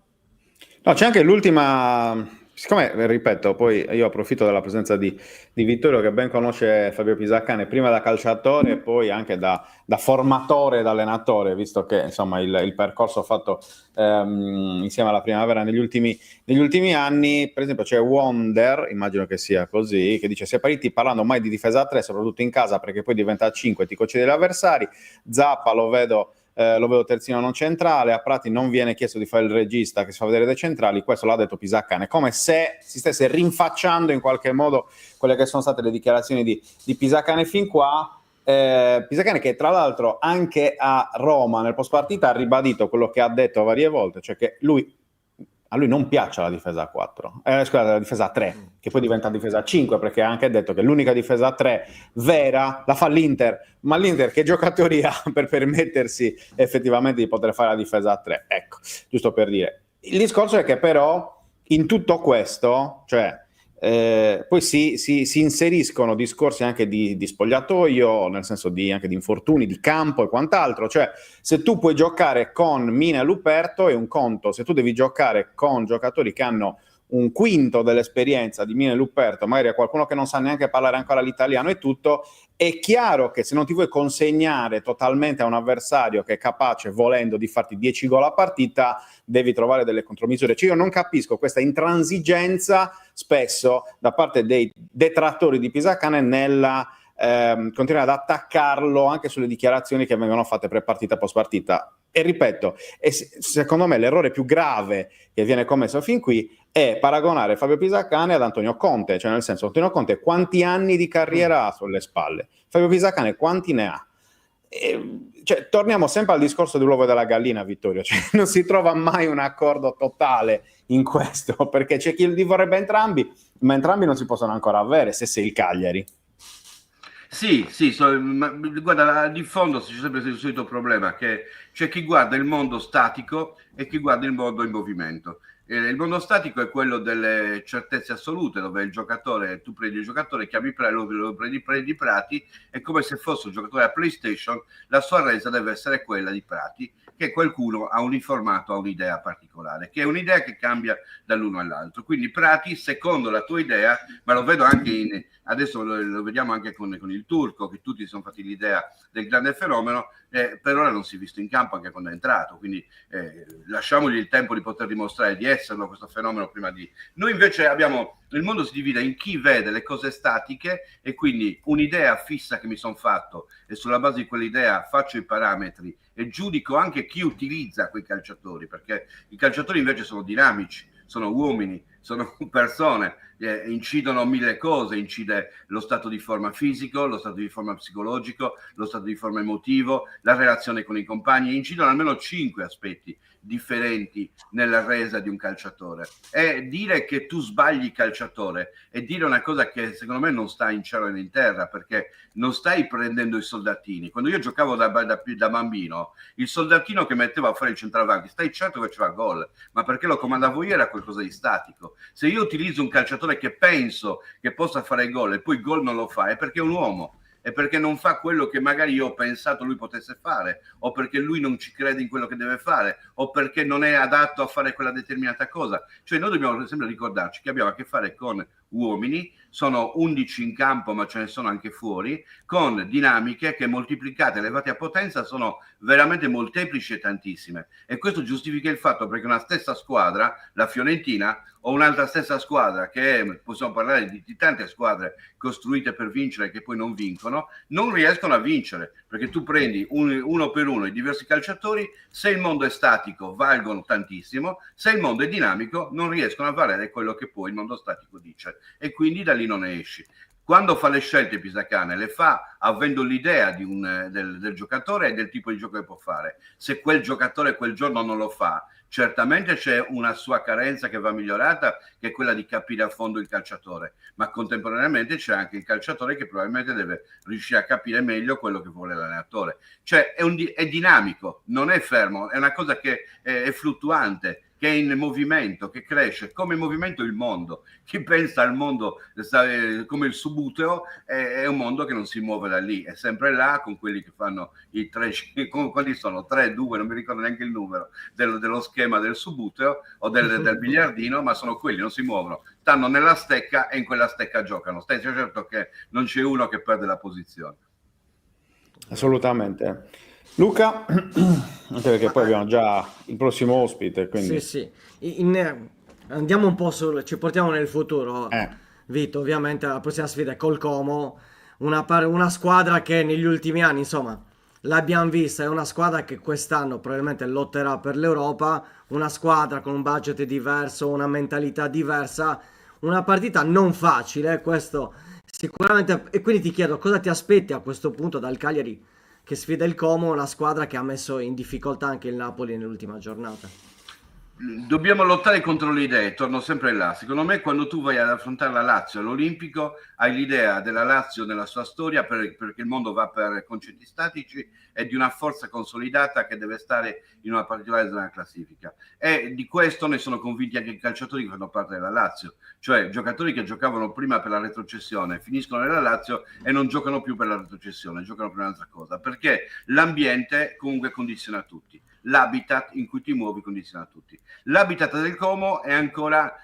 No, c'è anche l'ultima, siccome, ripeto, poi io approfitto della presenza di Vittorio che ben conosce Fabio Pisacane, prima da calciatore e poi anche da formatore e da allenatore, visto che insomma il percorso fatto insieme alla Primavera negli ultimi anni. Per esempio c'è Wonder, immagino che sia così, che dice: si è partiti parlando mai di difesa a 3, soprattutto in casa, perché poi diventa a 5, ti concedi gli avversari. Zappa lo vedo terzino non centrale, a Prati non viene chiesto di fare il regista che si fa vedere dai centrali. Questo l'ha detto Pisacane, come se si stesse rinfacciando in qualche modo quelle che sono state le dichiarazioni di Pisacane fin qua. Pisacane che tra l'altro anche a Roma nel post partita ha ribadito quello che ha detto varie volte, cioè che a lui non piace la difesa a 4, la difesa a 3, che poi diventa difesa a 5, perché ha anche detto che l'unica difesa a 3 vera la fa l'Inter, ma l'Inter che giocatori ha per permettersi effettivamente di poter fare la difesa a 3? Ecco, giusto per dire. Il discorso è che però in tutto questo, cioè poi si inseriscono discorsi anche di spogliatoio, nel senso anche di infortuni, di campo e quant'altro. Cioè, se tu puoi giocare con Mina e Luperto è un conto, se tu devi giocare con giocatori che hanno un quinto dell'esperienza di Mina e Luperto, magari a qualcuno che non sa neanche parlare ancora l'italiano e tutto, è chiaro che se non ti vuoi consegnare totalmente a un avversario che è capace, volendo, di farti 10 gol a partita, devi trovare delle contromisure. Cioè io non capisco questa intransigenza spesso da parte dei detrattori di Pisacane nella continuare ad attaccarlo anche sulle dichiarazioni che vengono fatte pre-partita, post-partita. E ripeto, secondo me l'errore più grave che viene commesso fin qui è paragonare Fabio Pisacane ad Antonio Conte, cioè nel senso, Antonio Conte quanti anni di carriera ha sulle spalle, Fabio Pisacane quanti ne ha? Cioè, torniamo sempre al discorso dell'uovo e della gallina, Vittorio, cioè, non si trova mai un accordo totale in questo, perché c'è chi li vorrebbe entrambi, ma entrambi non si possono ancora avere se sei il Cagliari. Sì, guarda, di fondo c'è sempre il solito problema che c'è chi guarda il mondo statico e chi guarda il mondo in movimento. Il mondo statico è quello delle certezze assolute, dove il giocatore, tu prendi il giocatore, lo prendi Prati, è come se fosse un giocatore a PlayStation, la sua resa deve essere quella di Prati, che qualcuno ha uniformato a un'idea particolare, che è un'idea che cambia dall'uno all'altro. Quindi Prati, secondo la tua idea, ma lo vedo anche adesso lo vediamo anche con il turco, che tutti si sono fatti l'idea del grande fenomeno, per ora non si è visto in campo anche quando è entrato, quindi lasciamogli il tempo di poter dimostrare di esserlo questo fenomeno prima di... Noi invece abbiamo, il mondo si divide in chi vede le cose statiche e quindi un'idea fissa che mi sono fatto e sulla base di quell'idea faccio i parametri e giudico anche chi utilizza quei calciatori, perché i calciatori invece sono dinamici, sono uomini, sono persone, incidono mille cose, incide lo stato di forma fisico, lo stato di forma psicologico, lo stato di forma emotivo, la relazione con i compagni, incidono almeno 5 aspetti differenti nella resa di un calciatore. E dire che tu sbagli calciatore è dire una cosa che secondo me non sta in cielo né in terra, perché non stai prendendo i soldatini. Quando io giocavo da bambino, il soldatino che metteva a fare il centravanti, stai certo che faceva gol, ma perché lo comandavo io era qualcosa di statico. Se io utilizzo un calciatore che penso che possa fare gol e poi il gol non lo fa, è perché è un uomo, è perché non fa quello che magari io ho pensato lui potesse fare, o perché lui non ci crede in quello che deve fare, o perché non è adatto a fare quella determinata cosa. Cioè noi dobbiamo sempre ricordarci che abbiamo a che fare con uomini, sono 11 in campo ma ce ne sono anche fuori, con dinamiche che moltiplicate, elevate a potenza, sono veramente molteplici e tantissime, e questo giustifica il fatto perché una stessa squadra, la Fiorentina, o un'altra stessa squadra, che possiamo parlare di tante squadre costruite per vincere che poi non vincono, non riescono a vincere, perché tu prendi uno per uno i diversi calciatori, se il mondo è statico valgono tantissimo, se il mondo è dinamico non riescono a valere quello che poi il mondo statico dice, e quindi da lì non ne esci. Quando fa le scelte Pisacane le fa avendo l'idea del giocatore e del tipo di gioco che può fare. Se quel giocatore quel giorno non lo fa, certamente c'è una sua carenza che va migliorata, che è quella di capire a fondo il calciatore, ma contemporaneamente c'è anche il calciatore che probabilmente deve riuscire a capire meglio quello che vuole l'allenatore. Cioè è dinamico, non è fermo, è una cosa che è fluttuante, che è in movimento, che cresce, come in movimento il mondo. Chi pensa al mondo come il subuteo è un mondo che non si muove da lì, è sempre là con quelli che fanno i 3, quali sono? 3, 2, non mi ricordo neanche il numero, dello schema del subuteo o del biliardino, ma sono quelli, non si muovono, stanno nella stecca e in quella stecca giocano. Stai certo che non c'è uno che perde la posizione. Assolutamente. Luca, anche perché poi abbiamo già il prossimo ospite, quindi... Sì. Andiamo un po' ci portiamo nel futuro. Vito, ovviamente la prossima sfida è col Como, una squadra che negli ultimi anni, insomma, l'abbiamo vista, è una squadra che quest'anno probabilmente lotterà per l'Europa, una squadra con un budget diverso, una mentalità diversa, una partita non facile, questo sicuramente, e quindi ti chiedo cosa ti aspetti a questo punto dal Cagliari che sfida il Como, una squadra che ha messo in difficoltà anche il Napoli nell'ultima giornata. Dobbiamo lottare contro le idee, torno sempre là. Secondo me quando tu vai ad affrontare la Lazio all'Olimpico hai l'idea della Lazio nella sua storia, perché il mondo va per concetti statici, e di una forza consolidata che deve stare in una particolare zona classifica, e di questo ne sono convinti anche i calciatori che fanno parte della Lazio, cioè giocatori che giocavano prima per la retrocessione finiscono nella Lazio e non giocano più per la retrocessione, giocano per un'altra cosa, perché l'ambiente comunque condiziona tutti, l'habitat in cui ti muovi condiziona tutti. L'habitat del Como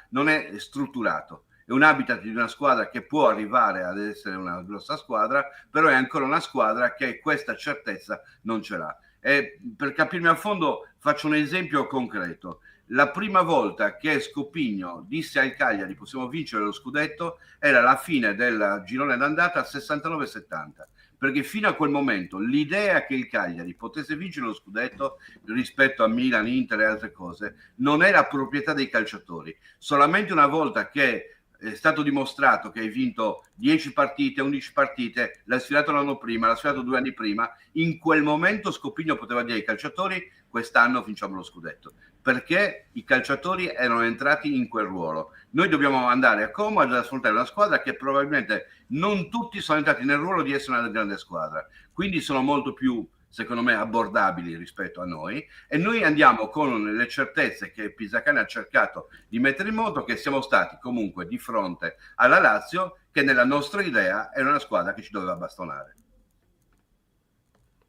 non è strutturato, è un habitat di una squadra che può arrivare ad essere una grossa squadra, però è ancora una squadra che questa certezza non ce l'ha. E per capirmi a fondo faccio un esempio concreto. la prima volta che Scopigno disse al Cagliari possiamo vincere lo scudetto era la fine del girone d'andata 69-70, perché fino a quel momento l'idea che il Cagliari potesse vincere lo scudetto rispetto a Milan, Inter e altre cose non era proprietà dei calciatori. Solamente una volta che è stato dimostrato che hai vinto 10 partite, 11 partite, l'hai sfidato l'anno prima, l'hai sfidato 2 anni prima, in quel momento Scopigno poteva dire ai calciatori quest'anno vinciamo lo scudetto, perché i calciatori erano entrati in quel ruolo. Noi dobbiamo andare a Como ad affrontare una squadra che probabilmente non tutti sono entrati nel ruolo di essere una grande squadra, quindi sono molto più, secondo me, abbordabili rispetto a noi, e noi andiamo con le certezze che Pisacane ha cercato di mettere in moto, che siamo stati comunque di fronte alla Lazio, che nella nostra idea era una squadra che ci doveva bastonare.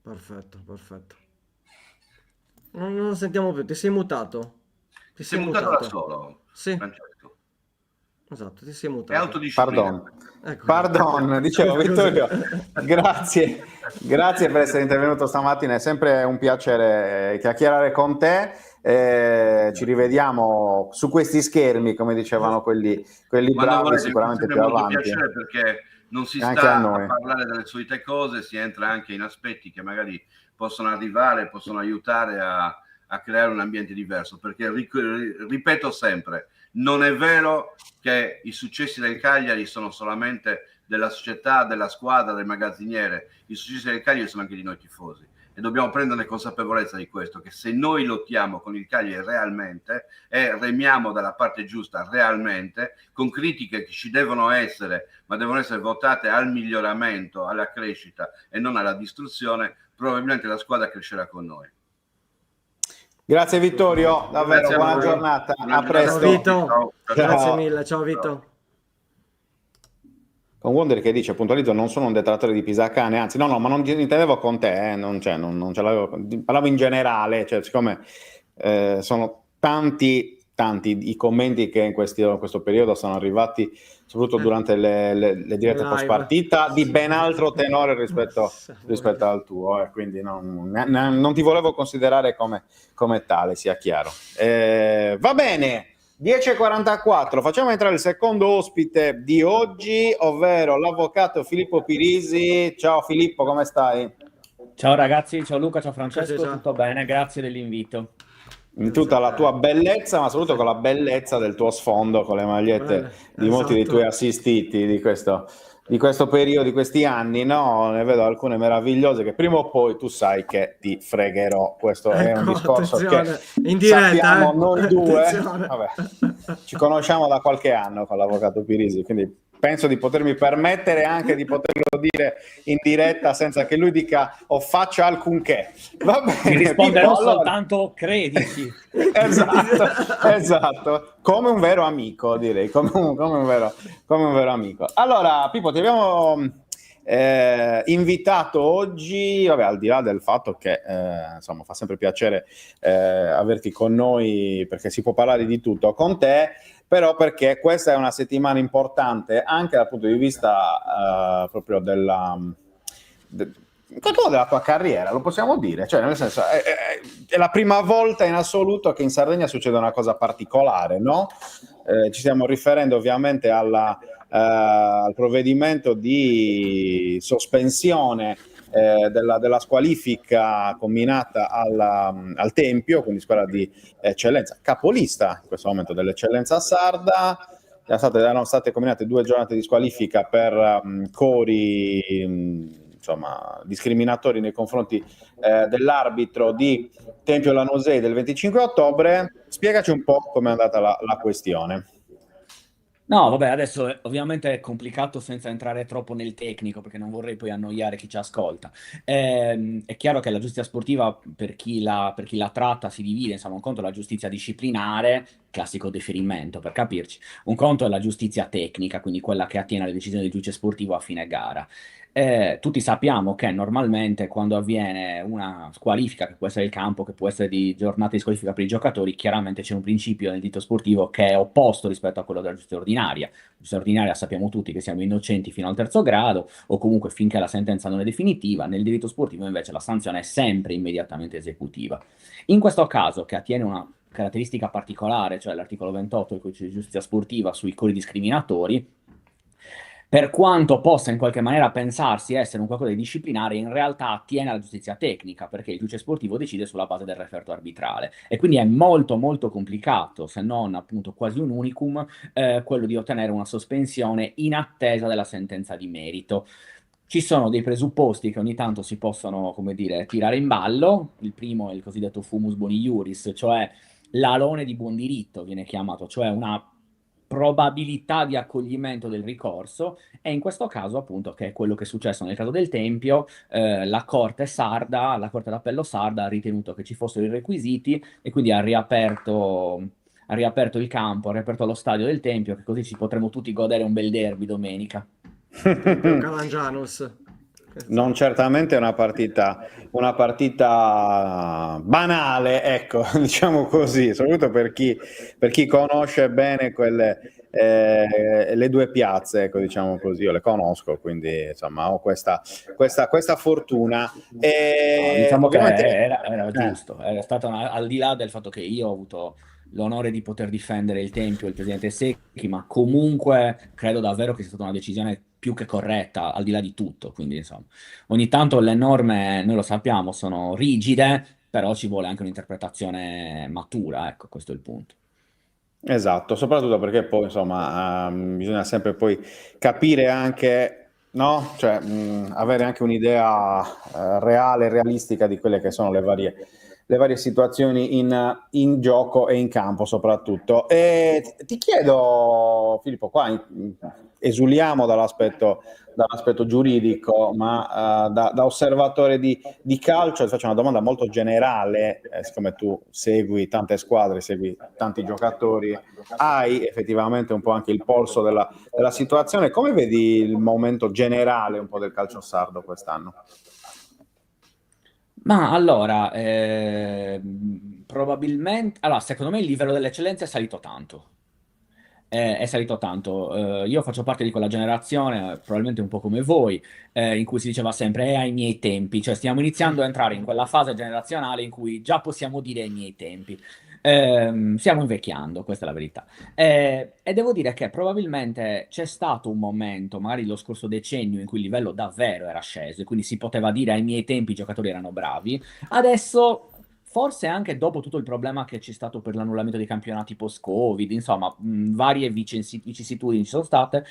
Perfetto, perfetto. Non lo sentiamo più, ti sei mutato. Ti sei mutato da solo, Sì, Francesco. esatto, ti sei È mutato. autodisciplina. Ecco. Pardon, dicevo Vittorio, grazie per essere intervenuto stamattina, è sempre un piacere chiacchierare con te, ci rivediamo su questi schermi, come dicevano quelli Quando bravi, volete, sicuramente mi più fa sempre molto avanti. piacere, perché non si Anche sta a a noi. parlare delle solite cose, si entra anche in aspetti che magari possono arrivare, possono aiutare a creare un ambiente diverso, perché ripeto sempre, non è vero che i successi del Cagliari sono solamente della società, della squadra, del magazziniere. I successi del Cagliari sono anche di noi tifosi, e dobbiamo prendere consapevolezza di questo, che se noi lottiamo con il Cagliari realmente e remiamo dalla parte giusta realmente, con critiche che ci devono essere, ma devono essere votate al miglioramento, alla crescita e non alla distruzione, probabilmente la squadra crescerà con noi. Grazie Vittorio, davvero Grazie a buona voi. giornata, Buona a presto. Ciao Vito, Ciao. grazie mille, ciao Vito. Con Wonder che dice, puntualizzo, non sono un detrattore di Pisacane, anzi no, ma non intendevo con te, non ce l'avevo, parlavo in generale, cioè siccome sono tanti i commenti che in questo periodo sono arrivati, soprattutto durante le dirette Live. post partita, di ben altro tenore rispetto al tuo, quindi non ti volevo considerare come tale, sia chiaro. Va bene. 10.44, facciamo entrare il secondo ospite di oggi, ovvero l'avvocato Filippo Pirisi. Ciao Filippo, come stai? Ciao ragazzi, ciao Luca, ciao Francesco, Ciao. tutto bene? Grazie dell'invito. In tutta la tua bellezza, ma soprattutto con la bellezza del tuo sfondo, con le magliette di molti dei tuoi assistiti di questo periodo, di questi anni, no? Ne vedo alcune meravigliose che prima o poi tu sai che ti fregherò. Questo è un discorso che in diretta, sappiamo noi due. Attenzione. Vabbè, ci conosciamo da qualche anno con l'avvocato Pirisi, quindi penso di potermi permettere anche di poterlo dire in diretta senza che lui dica o faccia alcunché. Va bene, Ti risponderò Pippo, allora... soltanto crediti. Esatto, come un vero amico, direi, come un vero amico. Allora, Pippo, ti abbiamo invitato oggi, vabbè, al di là del fatto che insomma fa sempre piacere averti con noi, perché si può parlare di tutto con te, però perché questa è una settimana importante anche dal punto di vista proprio della tua carriera, lo possiamo dire, cioè nel senso è la prima volta in assoluto che in Sardegna succede una cosa particolare, no? Ci stiamo riferendo ovviamente al provvedimento di sospensione della squalifica combinata al Tempio, quindi squadra di eccellenza, capolista in questo momento dell'eccellenza sarda. Erano state combinate 2 giornate di squalifica per cori insomma discriminatori nei confronti dell'arbitro di Tempio Lanusei del 25 ottobre. Spiegaci un po' com'è andata la questione. No, vabbè, adesso ovviamente è complicato senza entrare troppo nel tecnico, perché non vorrei poi annoiare chi ci ascolta. È chiaro che la giustizia sportiva, per chi la tratta, si divide, insomma, un conto è la giustizia disciplinare, classico deferimento, per capirci. Un conto è la giustizia tecnica, quindi quella che attiene alle decisioni del giudice sportivo a fine gara. Tutti sappiamo che normalmente quando avviene una squalifica, che può essere il campo, che può essere di giornate di squalifica per i giocatori, chiaramente c'è un principio nel diritto sportivo che è opposto rispetto a quello della giustizia ordinaria. La giustizia ordinaria sappiamo tutti che siamo innocenti fino al 3° grado, o comunque finché la sentenza non è definitiva. Nel diritto sportivo invece la sanzione è sempre immediatamente esecutiva. In questo caso, che attiene una caratteristica particolare, cioè l'articolo 28 del codice di giustizia sportiva sui cori discriminatori, per quanto possa in qualche maniera pensarsi essere un qualcosa di disciplinare, in realtà attiene alla giustizia tecnica, perché il giudice sportivo decide sulla base del referto arbitrale. E quindi è molto molto complicato, se non appunto quasi un unicum, quello di ottenere una sospensione in attesa della sentenza di merito. Ci sono dei presupposti che ogni tanto si possono, come dire, tirare in ballo. Il primo è il cosiddetto fumus boni iuris, cioè l'alone di buon diritto viene chiamato, cioè una probabilità di accoglimento del ricorso, e in questo caso appunto, che è quello che è successo nel caso del Tempio, la Corte sarda, la Corte d'Appello sarda ha ritenuto che ci fossero i requisiti e quindi ha riaperto il campo, ha riaperto lo stadio del Tempio, che così ci potremo tutti godere un bel derby domenica. Tempio Calangianus. Non certamente una partita banale, ecco, diciamo così, soprattutto per chi conosce bene le due piazze, ecco, diciamo così, io le conosco, quindi insomma ho questa fortuna. No, diciamo che Ovviamente, era giusto, era stata al di là del fatto che io ho avuto l'onore di poter difendere il Tempio e il presidente Secchi, ma comunque credo davvero che sia stata una decisione più che corretta, al di là di tutto. Quindi, insomma, ogni tanto le norme, noi lo sappiamo, sono rigide, però ci vuole anche un'interpretazione matura, ecco, questo è il punto. esatto, soprattutto perché poi insomma bisogna sempre poi capire anche, no? Cioè, avere anche un'idea reale, realistica di quelle che sono le varie situazioni in gioco e in campo soprattutto. E ti chiedo, Filippo, qua esuliamo dall'aspetto giuridico, ma da osservatore di calcio ti faccio una domanda molto generale, siccome tu segui tante squadre, segui tanti giocatori, hai effettivamente un po' anche il polso della situazione. Come vedi il momento generale un po' del calcio sardo quest'anno? Ma allora, probabilmente, allora, secondo me il livello dell'eccellenza è salito tanto. È salito tanto. Io faccio parte di quella generazione, probabilmente un po' come voi, in cui si diceva sempre ai miei tempi, cioè stiamo iniziando a entrare in quella fase generazionale in cui già possiamo dire ai miei tempi. Stiamo invecchiando, questa è la verità. E devo dire che probabilmente c'è stato un momento, magari lo scorso decennio, in cui il livello davvero era sceso e quindi si poteva dire ai miei tempi i giocatori erano bravi. Adesso, forse anche dopo tutto il problema che c'è stato per l'annullamento dei campionati post-Covid, insomma, varie vicissitudini ci sono state.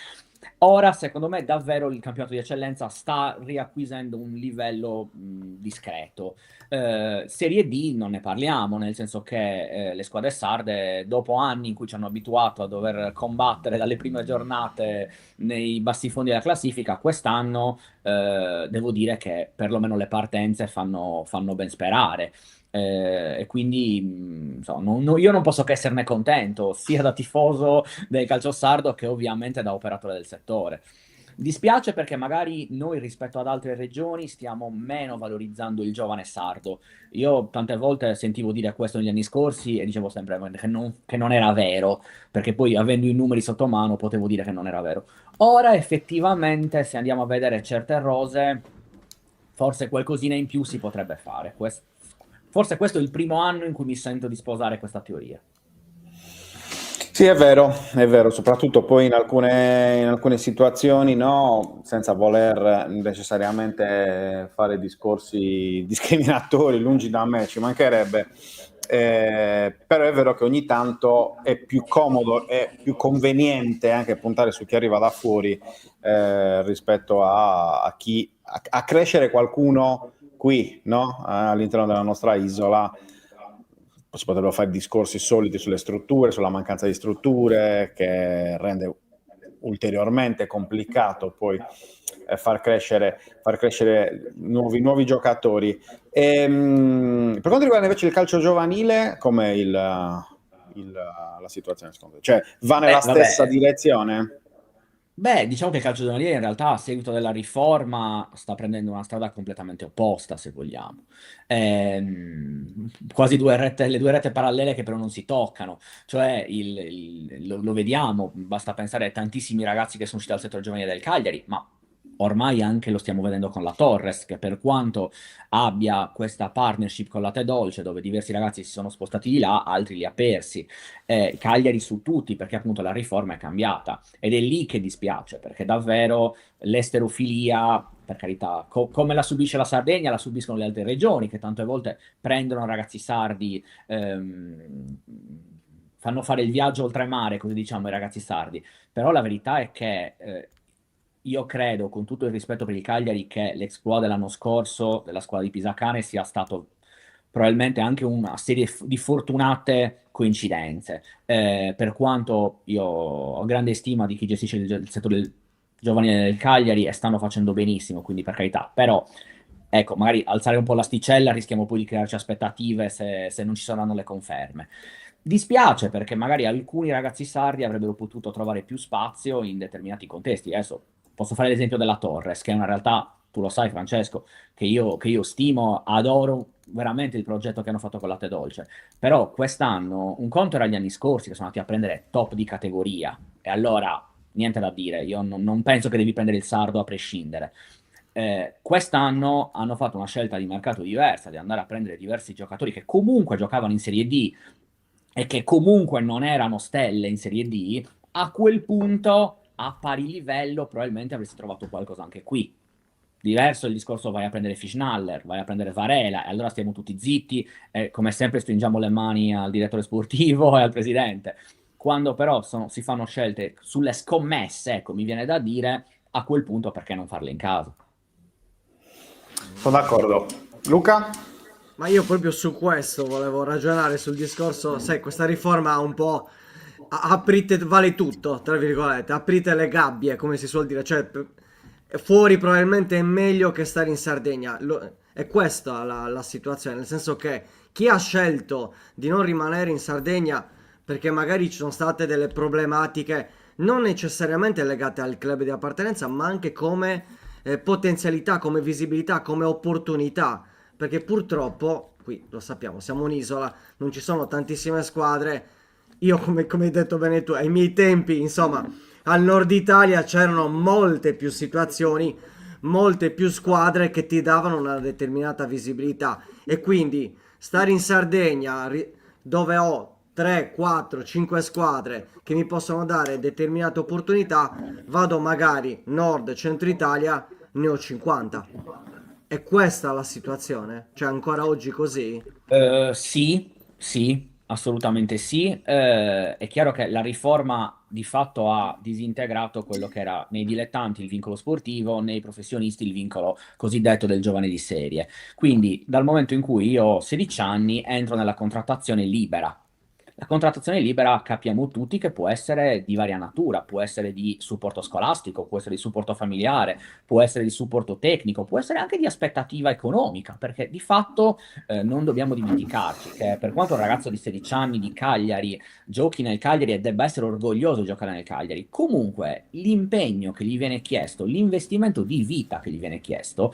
Ora, secondo me, davvero il campionato di eccellenza sta riacquisendo un livello discreto. Serie D non ne parliamo, nel senso che le squadre sarde, dopo anni in cui ci hanno abituato a dover combattere dalle prime giornate nei bassi fondi della classifica, quest'anno devo dire che perlomeno le partenze fanno ben sperare. E quindi insomma, io non posso che esserne contento, sia da tifoso del calcio sardo che ovviamente da operatore del settore. Dispiace perché magari noi rispetto ad altre regioni stiamo meno valorizzando il giovane sardo. Io tante volte sentivo dire questo negli anni scorsi e dicevo sempre che non era vero, perché poi avendo i numeri sotto mano potevo dire che non era vero. Ora effettivamente, se andiamo a vedere certe rose, forse qualcosina in più si potrebbe fare. Forse questo è il primo anno in cui mi sento di sposare questa teoria. Sì, è vero, soprattutto poi in alcune situazioni, no, senza voler necessariamente fare discorsi discriminatori, lungi da me, ci mancherebbe, però è vero che ogni tanto è più comodo e più conveniente anche puntare su chi arriva da fuori rispetto a crescere qualcuno qui, no? All'interno della nostra isola. Si potrebbero fare discorsi soliti sulle strutture, sulla mancanza di strutture, che rende ulteriormente complicato poi far crescere nuovi giocatori. Per quanto riguarda invece il calcio giovanile, com'è la situazione secondo te? Cioè, va nella stessa direzione? Beh, diciamo che il calcio giovanile in realtà a seguito della riforma sta prendendo una strada completamente opposta, se vogliamo. Quasi le due rette parallele che però non si toccano. Cioè, lo vediamo, basta pensare a tantissimi ragazzi che sono usciti dal settore giovanile del Cagliari, ma ormai anche lo stiamo vedendo con la Torres, che per quanto abbia questa partnership con la Te Dolce, dove diversi ragazzi si sono spostati di là, altri li ha persi. Cagliari su tutti, perché appunto la riforma è cambiata. Ed è lì che dispiace, perché davvero l'esterofilia, per carità, come la subisce la Sardegna, la subiscono le altre regioni, che tante volte prendono ragazzi sardi, fanno fare il viaggio oltremare, così diciamo, ai ragazzi sardi. Però la verità è che io credo, con tutto il rispetto per il Cagliari, che l'exploit dell'anno scorso della squadra di Pisacane sia stato probabilmente anche una serie di fortunate coincidenze. Per quanto io ho grande stima di chi gestisce il settore del giovanile del Cagliari e stanno facendo benissimo, quindi per carità, però ecco, magari alzare un po' l'asticella rischiamo poi di crearci aspettative se non ci saranno le conferme. Dispiace perché magari alcuni ragazzi sardi avrebbero potuto trovare più spazio in determinati contesti. Adesso posso fare l'esempio della Torres, che è una realtà, tu lo sai Francesco, che io stimo, adoro veramente il progetto che hanno fatto con Latte Dolce. Però quest'anno, un conto era gli anni scorsi che sono andati a prendere top di categoria, e allora niente da dire, io non penso che devi prendere il sardo a prescindere. Quest'anno hanno fatto una scelta di mercato diversa, di andare a prendere diversi giocatori che comunque giocavano in Serie D e che comunque non erano stelle in Serie D. A quel punto, a pari livello, probabilmente avresti trovato qualcosa anche qui. Diverso il discorso, vai a prendere Fischnaller, vai a prendere Varela, e allora stiamo tutti zitti, e come sempre stringiamo le mani al direttore sportivo e al presidente. Quando però si fanno scelte sulle scommesse, ecco, mi viene da dire, a quel punto perché non farle in casa? Sono d'accordo. Luca? Ma io proprio su questo volevo ragionare sul discorso, sai, questa riforma ha un po' aprite, vale tutto, tra virgolette, aprite le gabbie, come si suol dire, cioè fuori probabilmente è meglio che stare in Sardegna. È questa la situazione, nel senso che chi ha scelto di non rimanere in Sardegna perché magari ci sono state delle problematiche non necessariamente legate al club di appartenenza, ma anche come potenzialità, come visibilità, come opportunità, perché purtroppo, qui lo sappiamo, siamo un'isola, non ci sono tantissime squadre. Io, come hai detto bene tu, ai miei tempi, insomma, al nord Italia c'erano molte più situazioni, molte più squadre che ti davano una determinata visibilità. E quindi stare in Sardegna, dove ho 3, 4, 5 squadre che mi possono dare determinate opportunità, vado magari nord, centro Italia, ne ho 50. È questa la situazione? Cioè ancora oggi così? Sì, sì, assolutamente sì. È chiaro che la riforma di fatto ha disintegrato quello che era nei dilettanti il vincolo sportivo, nei professionisti il vincolo cosiddetto del giovane di serie. Quindi dal momento in cui io ho 16 anni entro nella contrattazione libera. La contrattazione libera capiamo tutti che può essere di varia natura, può essere di supporto scolastico, può essere di supporto familiare, può essere di supporto tecnico, può essere anche di aspettativa economica, perché di fatto non dobbiamo dimenticarci che per quanto un ragazzo di 16 anni di Cagliari giochi nel Cagliari e debba essere orgoglioso di giocare nel Cagliari, comunque l'impegno che gli viene chiesto, l'investimento di vita che gli viene chiesto,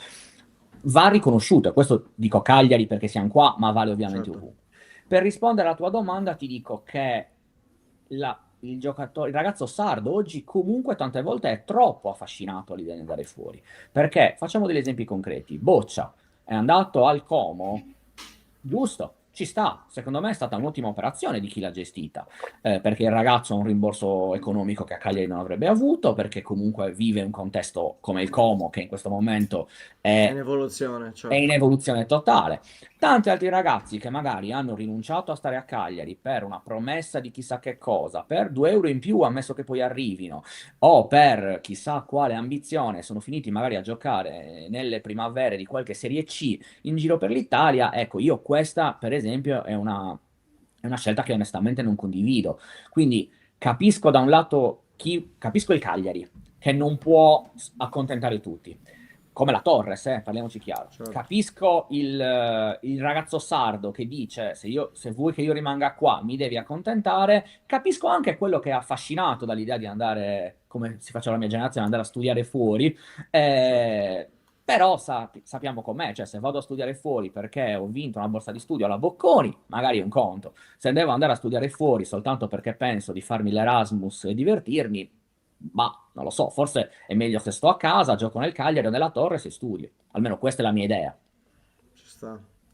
va riconosciuto. E questo dico Cagliari perché siamo qua, ma vale ovviamente Certo. ovunque. Per rispondere alla tua domanda, ti dico che il ragazzo sardo oggi comunque tante volte è troppo affascinato all'idea di andare fuori. Perché facciamo degli esempi concreti. Boccia è andato al Como, giusto, ci sta. Secondo me è stata un'ottima operazione di chi l'ha gestita, perché il ragazzo ha un rimborso economico che a Cagliari non avrebbe avuto, perché comunque vive un contesto come il Como, che in questo momento È in è evoluzione, è in certo. evoluzione totale. Tanti altri ragazzi che magari hanno rinunciato a stare a Cagliari per una promessa di chissà che cosa, per 2 euro in più, ammesso che poi arrivino, o per chissà quale ambizione, sono finiti magari a giocare nelle primavere di qualche Serie C in giro per l'Italia. Ecco, io questa, per esempio, è una scelta che onestamente non condivido. Quindi capisco da un lato capisco il Cagliari, che non può accontentare tutti come la Torres, parliamoci chiaro. Certo. Capisco il ragazzo sardo che dice se vuoi che io rimanga qua mi devi accontentare. Capisco anche quello che è affascinato dall'idea di andare, come si faceva la mia generazione, andare a studiare fuori. Eh, Però sappiamo com'è, cioè se vado a studiare fuori perché ho vinto una borsa di studio alla Bocconi, magari è un conto. Se devo andare a studiare fuori soltanto perché penso di farmi l'Erasmus e divertirmi, ma non lo so, forse è meglio se sto a casa, gioco nel Cagliari o nella Torre se studio. Almeno questa è la mia idea. Ci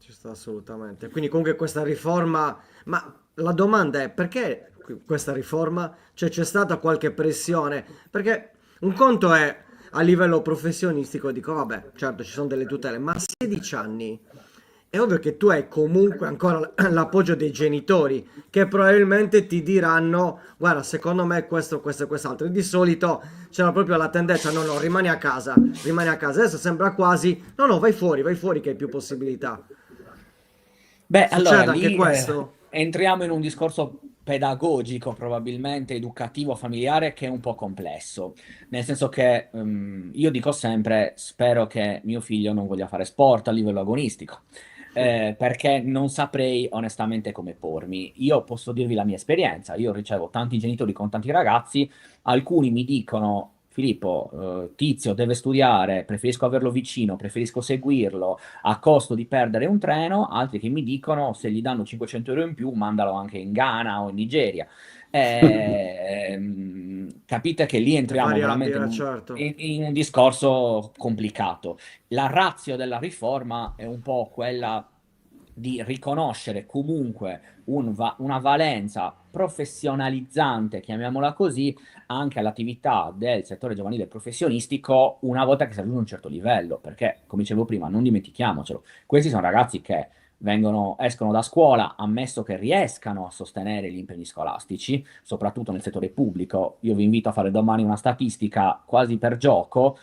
ci sta assolutamente. Quindi comunque questa riforma, ma la domanda è perché questa riforma? Cioè c'è stata qualche pressione? Perché un conto è a livello professionistico, dico vabbè, certo ci sono delle tutele, ma a 16 anni è ovvio che tu hai comunque ancora l'appoggio dei genitori che probabilmente ti diranno guarda, secondo me questo e quest'altro. E di solito c'era proprio la tendenza, no, no, rimani a casa, rimani a casa. Adesso sembra quasi, no, no, vai fuori che hai più possibilità. Beh, allora Succede anche lì questo? entriamo in un discorso pedagogico, probabilmente educativo, familiare, che è un po' complesso. Nel senso che io dico sempre, spero che mio figlio non voglia fare sport a livello agonistico, perché non saprei onestamente come pormi. Io posso dirvi la mia esperienza, io ricevo tanti genitori con tanti ragazzi, alcuni mi dicono... Filippo, Tizio deve studiare, preferisco averlo vicino, preferisco seguirlo, a costo di perdere un treno, altri che mi dicono se gli danno 500 euro in più, mandalo anche in Ghana o in Nigeria. Capite che lì È entriamo veramente variabile, certo. in un discorso complicato. La ratio della riforma è un po' quella di riconoscere comunque una valenza professionalizzante, chiamiamola così, anche all'attività del settore giovanile professionistico una volta che si raggiunge un certo livello, perché, come dicevo prima, non dimentichiamocelo, questi sono ragazzi che escono da scuola, ammesso che riescano a sostenere gli impegni scolastici, soprattutto nel settore pubblico. Io vi invito a fare domani una statistica quasi per gioco,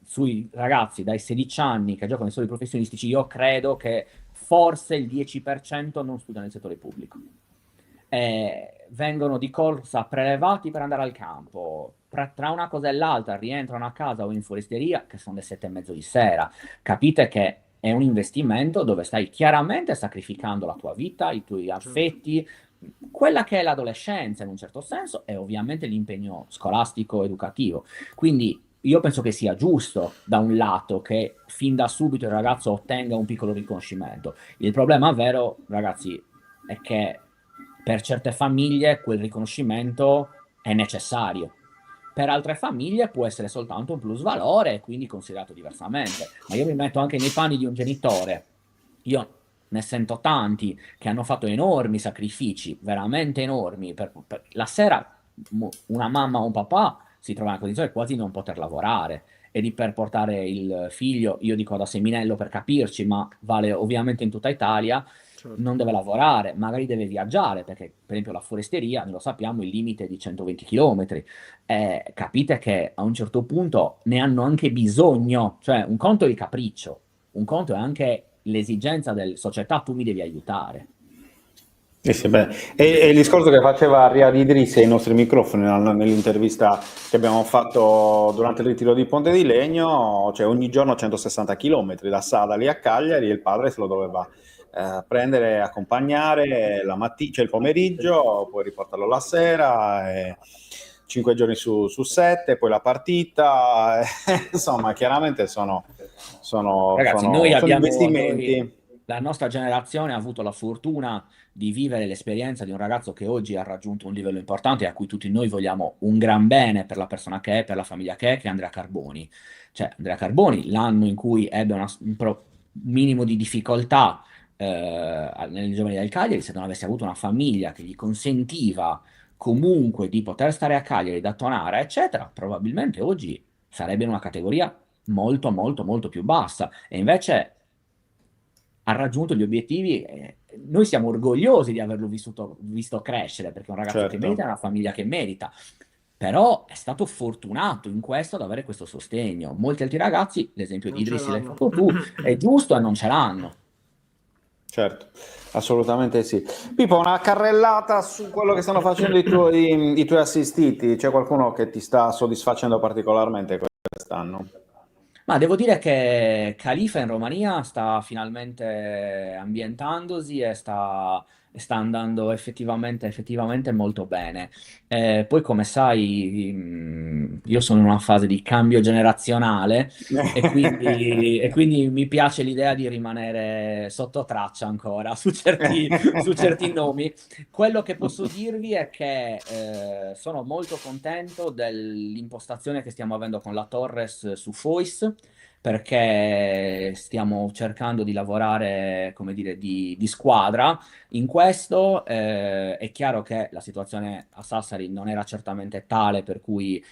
sui ragazzi dai 16 anni che giocano nei settori professionistici, io credo che forse il 10% non studia nel settore pubblico. Vengono di corsa prelevati per andare al campo. Tra una cosa e l'altra rientrano a casa o in foresteria, che sono le 7:30 di sera. Capite che è un investimento dove stai chiaramente sacrificando la tua vita, i tuoi Certo. affetti, quella che è l'adolescenza in un certo senso e ovviamente l'impegno scolastico educativo. Quindi io penso che sia giusto, da un lato, che fin da subito il ragazzo ottenga un piccolo riconoscimento. Il problema vero, ragazzi, è che per certe famiglie quel riconoscimento è necessario. Per altre famiglie può essere soltanto un plusvalore e quindi considerato diversamente. Ma io mi metto anche nei panni di un genitore. Io ne sento tanti che hanno fatto enormi sacrifici, veramente enormi. La sera una mamma o un papà si trova in una condizione quasi di non poter lavorare e di per portare il figlio, io dico da Seminello per capirci, ma vale ovviamente in tutta Italia, Certo. non deve lavorare, magari deve viaggiare, perché per esempio la foresteria, noi lo sappiamo, il limite è di 120 km. Capite che a un certo punto ne hanno anche bisogno, cioè un conto è il capriccio, un conto è anche l'esigenza del società, tu mi devi aiutare. Sì, sì, beh. E il discorso che faceva Riyad Idris ai nostri microfoni nell'intervista che abbiamo fatto durante il ritiro di Ponte di Legno, cioè ogni giorno 160 km da Sadali a Cagliari, e il padre se lo doveva prendere, accompagnare la mattina, cioè il pomeriggio, poi riportarlo la sera, 5 giorni su 7, poi la partita, insomma, chiaramente Ragazzi, noi sono abbiamo, investimenti. la nostra generazione ha avuto la fortuna di vivere l'esperienza di un ragazzo che oggi ha raggiunto un livello importante e a cui tutti noi vogliamo un gran bene per la persona che è, per la famiglia che è Andrea Carboni. Cioè, Andrea Carboni, l'anno in cui ebbe un minimo di difficoltà nelle giovani del Cagliari, se non avesse avuto una famiglia che gli consentiva comunque di poter stare a Cagliari, da Tonara, eccetera, probabilmente oggi sarebbe in una categoria molto, molto, molto più bassa. E invece ha raggiunto gli obiettivi. Noi siamo orgogliosi di averlo visto crescere, perché è un ragazzo che merita, Certo, è una famiglia che merita. Però è stato fortunato in questo ad avere questo sostegno. Molti altri ragazzi, l'esempio di Non ce Idrissi l'hai l'hanno. fatto tu, è giusto e non ce l'hanno. certo, assolutamente sì. Pippo, una carrellata su quello che stanno facendo i tuoi assistiti. C'è qualcuno che ti sta soddisfacendo particolarmente quest'anno? Ma devo dire che Khalifa in Romania sta finalmente ambientandosi e sta sta andando effettivamente molto bene. Poi, come sai, io sono in una fase di cambio generazionale e quindi mi piace l'idea di rimanere sotto traccia ancora su certi nomi. Quello che posso dirvi è che sono molto contento dell'impostazione che stiamo avendo con la Torres su Foyce, perché stiamo cercando di lavorare, come dire, di squadra in questo. È chiaro che la situazione a Sassari non era certamente tale per cui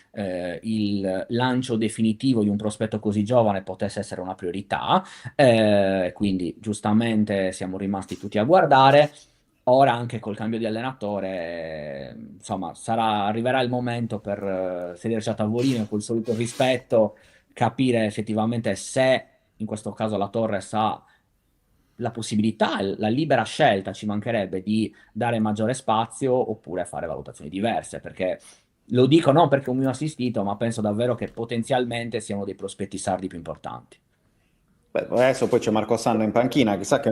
il lancio definitivo di un prospetto così giovane potesse essere una priorità, quindi giustamente siamo rimasti tutti a guardare. Ora anche col cambio di allenatore, insomma, arriverà il momento per sederci a tavolino e col solito rispetto capire effettivamente se in questo caso la Torres ha la possibilità, la libera scelta, ci mancherebbe, di dare maggiore spazio oppure fare valutazioni diverse, perché lo dico non perché un mio assistito, ma penso davvero che potenzialmente siano dei prospetti sardi più importanti. Beh, adesso poi c'è Marco Sanna in panchina, chissà Infatti,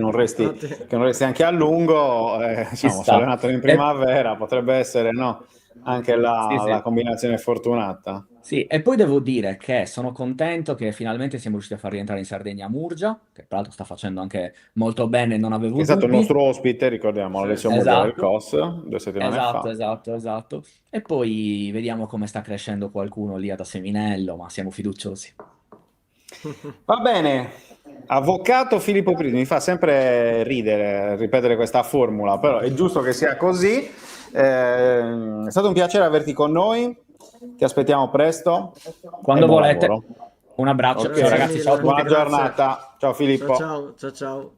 che non resti anche a lungo, Ci insomma, si è sta. allenato in E, primavera, potrebbe essere no, anche sì, la sì. combinazione fortunata. Sì, e poi devo dire che sono contento che finalmente siamo riusciti a far rientrare in Sardegna Murgia, che tra l'altro sta facendo anche molto bene, non Che avevo è stato il dubbi. nostro ospite, ricordiamo, sì. Alessio Murgia del Esatto, COS, 2 settimane esatto, fa. esatto, esatto. E poi vediamo come sta crescendo qualcuno lì ad Aseminello, ma siamo fiduciosi. Va bene, avvocato Filippo Prisi, mi fa sempre ridere ripetere questa formula, però è giusto che sia così. È stato un piacere averti con noi, ti aspettiamo presto e Quando buon volete, lavoro. un abbraccio, ciao Grazie Ok, ragazzi, ciao a mille, buona tutti. grazie. giornata, ciao Ciao Filippo. ciao, ciao ciao.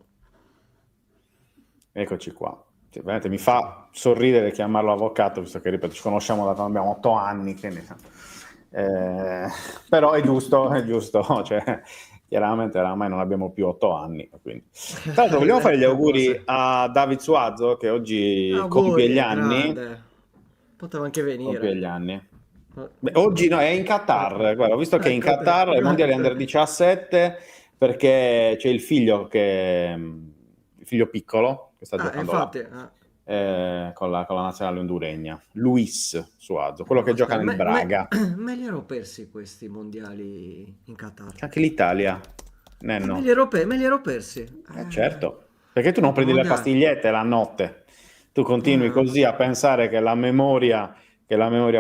Eccoci qua. Sì, veramente mi fa sorridere chiamarlo avvocato, visto che, ripeto, ci conosciamo da quando abbiamo 8 anni, quindi, eh, però è giusto, cioè, chiaramente oramai non abbiamo più 8 anni. Quindi. Tra l'altro vogliamo fare gli Un po' sì. auguri a David Suazo, che oggi compie gli Auguri, anni. grande. Poteva anche Compie venire. gli anni. Beh, oggi no, è in Qatar, guarda, ho visto che è in Qatar, ai mondiali under 17, perché c'è il figlio piccolo, che sta giocando là, Infatti, con la nazionale honduregna, Luis Suazo, quello che gioca aspetta, nel Braga. me li ero persi questi mondiali in Qatar. Anche l'Italia, Me Nenno. me li ero persi. Certo, perché tu non I prendi le mondiali. pastigliette la notte, tu continui Ah. così a pensare che la memoria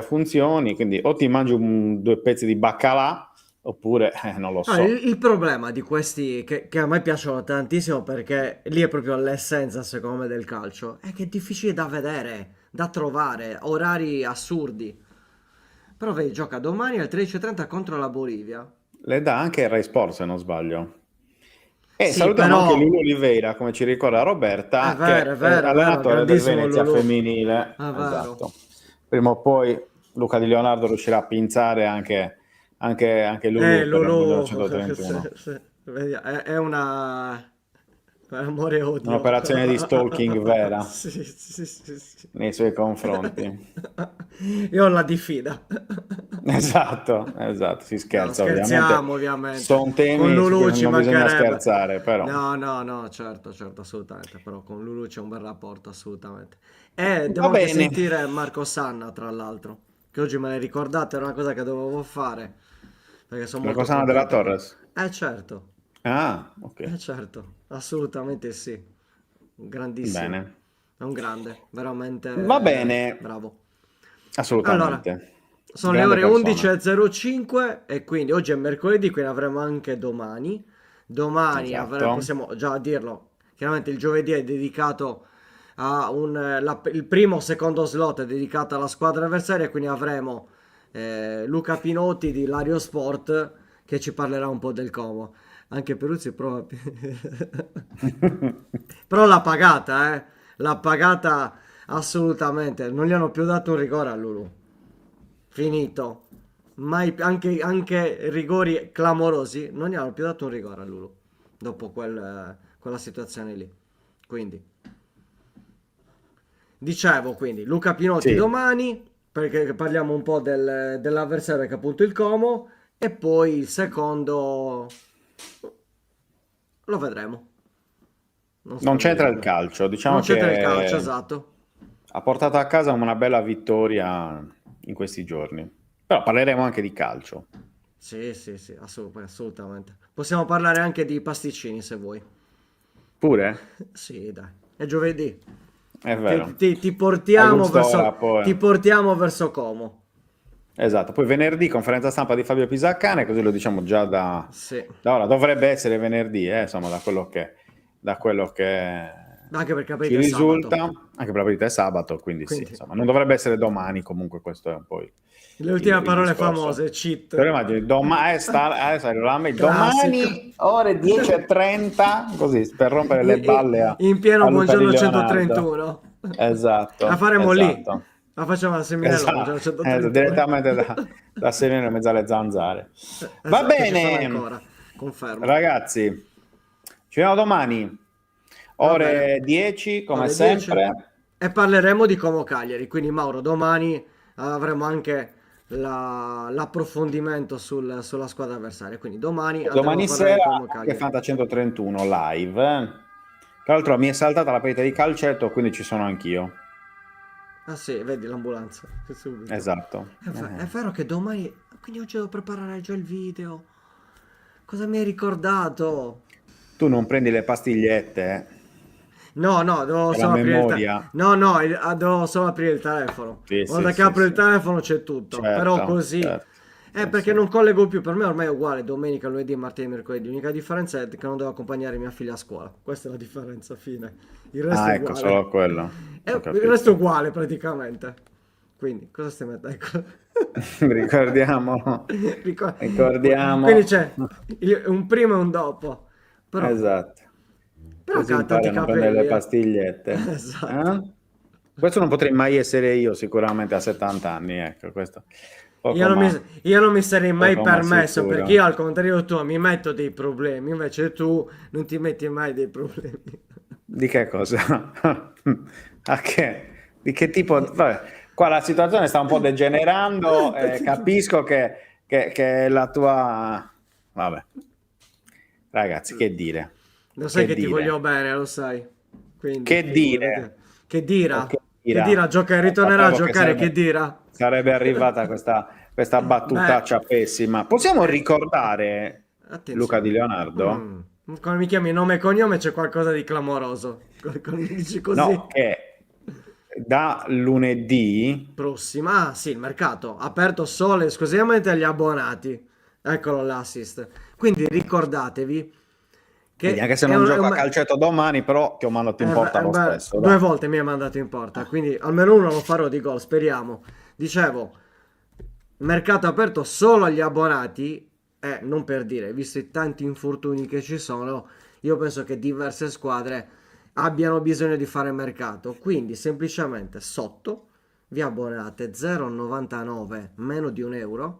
funzioni, quindi o ti mangi 2 pezzi di baccalà, oppure non lo Ah, so. il problema di questi che a me piacciono tantissimo perché lì è proprio l'essenza, secondo me, del calcio, è che è difficile da vedere, da trovare, orari assurdi. Però vedi, gioca domani alle 13:30 contro la Bolivia. Le dà anche il Rai Sport, se non sbaglio. E Sì, salutiamo anche però Lulu Oliveira, come ci ricorda Roberta, che è è vero, è vero, allenatore del grandissimo Venezia Lulu. femminile. È vero. Esatto. Prima o poi Luca Di Leonardo riuscirà a pinzare anche Lulu per il Mondiale Lulu, 131. vedi, è è amore e odio. Un'operazione di stalking vera Sì, sì, sì, sì. nei suoi confronti. Io ho la diffida. Esatto, esatto, si No, scherza ovviamente. scherziamo ovviamente. Sono Con temi su Lulu cui ci non bisogna mancherebbe. scherzare, però. No, no, no, certo, certo, assolutamente. Però con Lulu c'è un bel rapporto, assolutamente. E devo Va anche bene. sentire Marco Sanna, tra l'altro, che oggi me l'hai ricordato, era una cosa che dovevo fare, perché sono La molto Cosana della contento che... Torres. Certo, Ah, ok. certo, assolutamente sì. Grandissimo. Bene. È un grande, Va veramente bene, bravo. Allora, assolutamente. sono le Grande ore persona. 11:05 e quindi oggi è mercoledì, quindi avremo anche domani. Domani Esatto. possiamo già dirlo, chiaramente il giovedì è dedicato a il primo o secondo slot è dedicato alla squadra avversaria, quindi avremo Luca Pinotti di Lario Sport che ci parlerà un po' del Como. Anche Peruzzi prova... Però l'ha pagata, eh? L'ha pagata assolutamente. Non gli hanno più dato un rigore a Lulu. Finito. Mai, anche rigori clamorosi. Non gli hanno più dato un rigore a Lulu. Dopo quella situazione lì. Quindi. Dicevo quindi, Luca Pinotti Sì, domani. Perché parliamo un po' dell'avversario che è appunto il Como. E poi il secondo. Lo vedremo. Non c'entra il calcio, diciamo Non c'entra il che calcio, esatto. ha portato a casa una bella vittoria in questi giorni. Però parleremo anche di calcio. Sì, assolutamente. Possiamo parlare anche di pasticcini se vuoi. Pure? Sì, dai, è giovedì. È vero. Ti portiamo A quest'ora, poi. ti portiamo verso Como. Esatto, poi venerdì conferenza stampa di Fabio Pisacane, così lo diciamo già da Sì. ora. Dovrebbe essere venerdì, insomma, da quello che Anche perché ci aprite risulta, sabato. anche per la verità è sabato, quindi sì, Quindi, insomma, non dovrebbe essere domani, comunque questo è un po' le ultime il parole discorso. famose, cheat. Però immagini, domani Classico. ore 10:30, così, per rompere le balle in pieno a Luca buongiorno Di Leonardo. 131. Esatto. La faremo lì. esatto. La facciamo a Seminello Esatto, buongiorno 131. direttamente da Seminello in mezzo alle zanzare. Va Esatto, ci sono bene, ancora. Confermo. ragazzi, ci vediamo domani, Va ore bene. 10 come Ore sempre. 10. E parleremo di Como Cagliari. Quindi, Mauro, domani avremo anche l'approfondimento sulla squadra avversaria. Quindi domani andremo Domani a parlare di sera Como anche Cagliari. Fanta 131 live. Tra l'altro mi è saltata la partita di calcetto, quindi ci sono anch'io. Ah sì, vedi l'ambulanza. Subito. Esatto. È vero che domani... Quindi oggi devo preparare già il video. Cosa mi hai ricordato? Tu non prendi le pastigliette, No, devo per la solo aprire il memoria. devo solo aprire il telefono. Sì, Guarda sì, che sì, apro il sì. telefono c'è tutto. Certo, Però così. certo. Sì, Perché sì. non collego più. Per me ormai è uguale. Domenica, lunedì, martedì, mercoledì. L'unica differenza è che non devo accompagnare mia figlia a scuola. Questa è la differenza, fine. Il resto è Ecco, uguale. solo quello. Ho Il capito. resto è uguale praticamente. Quindi, cosa stai mettendo? Ecco. Ricordiamo. Quindi c'è un prima e un dopo. Però Esatto. Così tanti impari a non prendere le capelli. pastigliette. Esatto. Questo non potrei mai essere io sicuramente a 70 anni, ecco, questo. Io non mi sarei mai poco ma permesso, sicuro. perché io al contrario tuo mi metto dei problemi, invece tu non ti metti mai dei problemi. Di che cosa? A che? Di che tipo? Vabbè, qua la situazione sta un po' degenerando, capisco che la tua... Vabbè. Ragazzi, che dire? Lo sai che ti dire? voglio bene, lo sai. Quindi, Che dire? Che dira? O che Che dira? Ritornerà a Sapevo che giocare, che dira? Sarebbe arrivata questa battutaccia pessima. Possiamo ricordare Attenzione. Luca Di Leonardo? Come mi chiami nome e cognome c'è qualcosa di clamoroso. Quando mi dici così. No, che da lunedì Prossima, sì, il mercato aperto solo e esclusivamente agli abbonati. Eccolo l'assist. Quindi ricordatevi che quindi anche se non gioco a calcetto domani, però ti ho mandato in porta lo stesso. Due volte mi hai mandato in porta, quindi almeno uno lo farò di gol, speriamo. Dicevo, mercato aperto solo agli abbonati, non per dire, visto i tanti infortuni che ci sono, io penso che diverse squadre abbiano bisogno di fare mercato, quindi semplicemente sotto vi abbonate 0,99 meno di €1.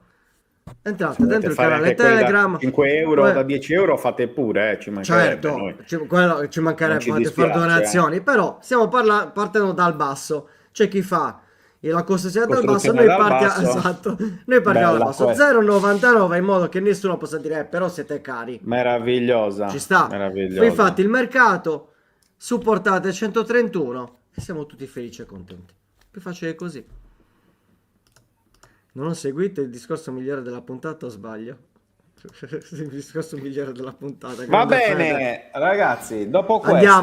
Entrate dentro il canale Telegram. 5 euro da 10 euro fate pure, ci mancherebbe. Certo, noi. quello ci mancherebbe, Non ci potete fare dispiace, donazioni, però stiamo partendo dal basso. C'è chi fa la costruzione dal basso, Costruzione noi dal partiamo, basso. esatto, noi partiamo dal Bella basso, questa. 0,99 in modo che nessuno possa dire però siete cari. Meravigliosa. Ci sta. Meravigliosa. Poi fate il mercato, supportate 131 e siamo tutti felici e contenti. Più facile così. Non ho seguito il discorso migliore della puntata o sbaglio? Il discorso migliore della puntata. Va grande bene, Fede. ragazzi, dopo questa...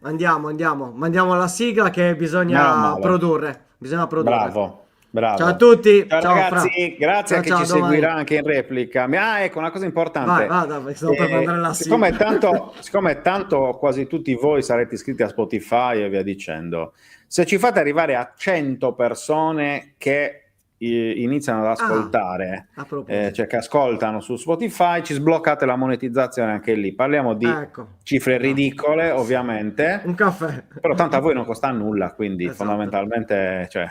Andiamo. Mandiamo la sigla che Meno bisogna male. produrre. Bravo. Ciao a tutti. Ciao, ragazzi, Fra. grazie a chi Ciao, ci domani. seguirà anche in replica. Ecco una cosa importante. Vai, stavo per mandare la sigla. Siccome tanto quasi tutti voi sarete iscritti a Spotify e via dicendo, se ci fate arrivare a 100 persone che iniziano ad ascoltare, a proposito. cioè che ascoltano su Spotify, ci sbloccate la monetizzazione anche lì. Parliamo di cifre ridicole, ovviamente. Un caffè. Però tanto a voi non costa nulla, quindi Esatto. fondamentalmente, cioè,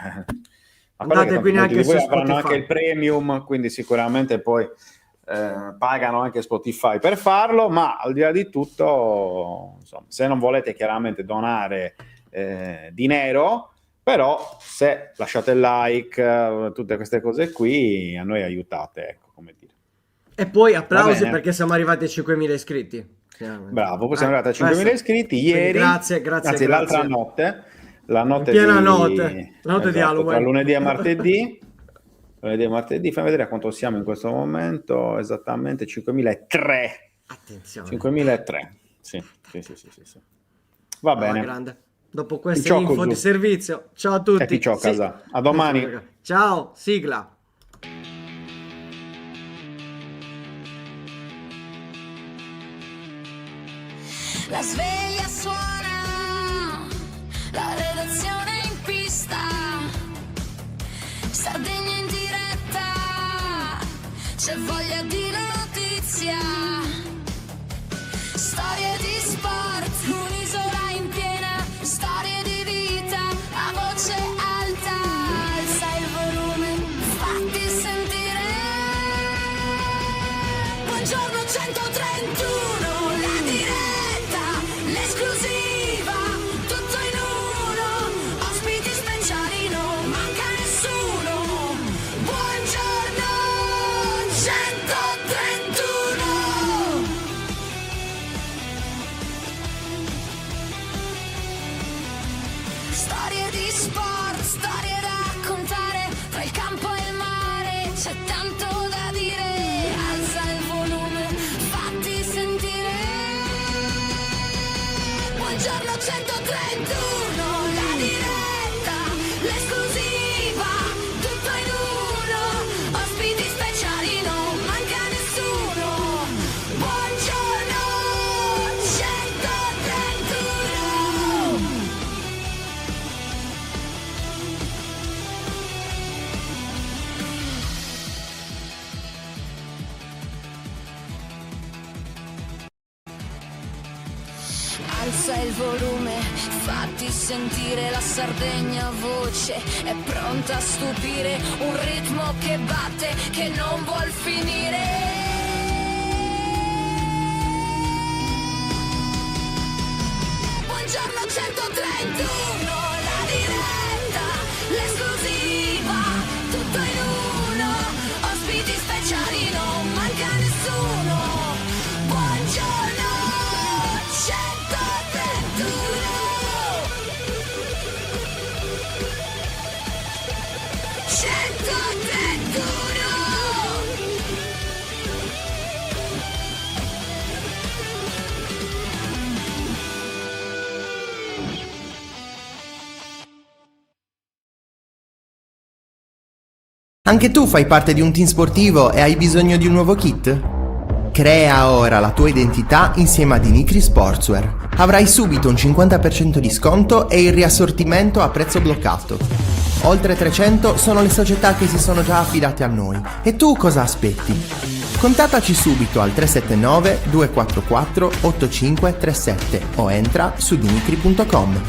andate quindi anche su voi Spotify. avranno anche il premium, quindi sicuramente poi pagano anche Spotify per farlo, ma al di là di tutto, insomma, se non volete chiaramente donare dinero, però se lasciate il like, tutte queste cose qui, a noi aiutate, ecco, come dire. E poi applausi perché siamo arrivati a 5.000 iscritti. Chiaramente. Bravo, poi siamo arrivati a 5.000 iscritti ieri, Grazie, anzi l'altra notte, la notte piena di, notte, la notte di esatto, Halloween. tra lunedì e martedì. Lunedì e martedì, fammi vedere a quanto siamo in questo momento, esattamente 5.003. Attenzione. 5.003, sì. Va Alla bene. grande. Dopo queste Ti ciocco info giù. di servizio, ciao a tutti. E ti ciocca, Sa. A domani. Ciao, sigla. La sveglia suona, la redazione in pista, Sardegna in diretta, c'è voglia di notizia, storie di sport, un'isola in piena, storie di vita, a voce alta, alza il volume, fatti sentire. Buongiorno 131, la diretta, l'esclusiva, tutto in uno, ospiti speciali, non manca nessuno. Buongiorno 131. Storie di sport, storie da raccontare, tra il campo e il mare c'è tanto da dire. Alza il volume, fatti sentire. Buongiorno 131, la diretta, l'esclusiva, tutto in uno, ospiti speciali, non manca nessuno. Buongiorno 131. Alza il volume, fatti sentire la Sardegna voce, è pronta a stupire, un ritmo che batte, che non vuol finire. Buongiorno 131, la diretta, l'esclusiva, tutto in uno, ospiti speciali, non manca nessuno. Buongiorno 131. 131. Anche tu fai parte di un team sportivo e hai bisogno di un nuovo kit? Crea ora la tua identità insieme ad Inicri Sportswear. Avrai subito un 50% di sconto e il riassortimento a prezzo bloccato. Oltre 300 sono le società che si sono già affidate a noi. E tu cosa aspetti? Contattaci subito al 379 244 8537 o entra su dinicri.com.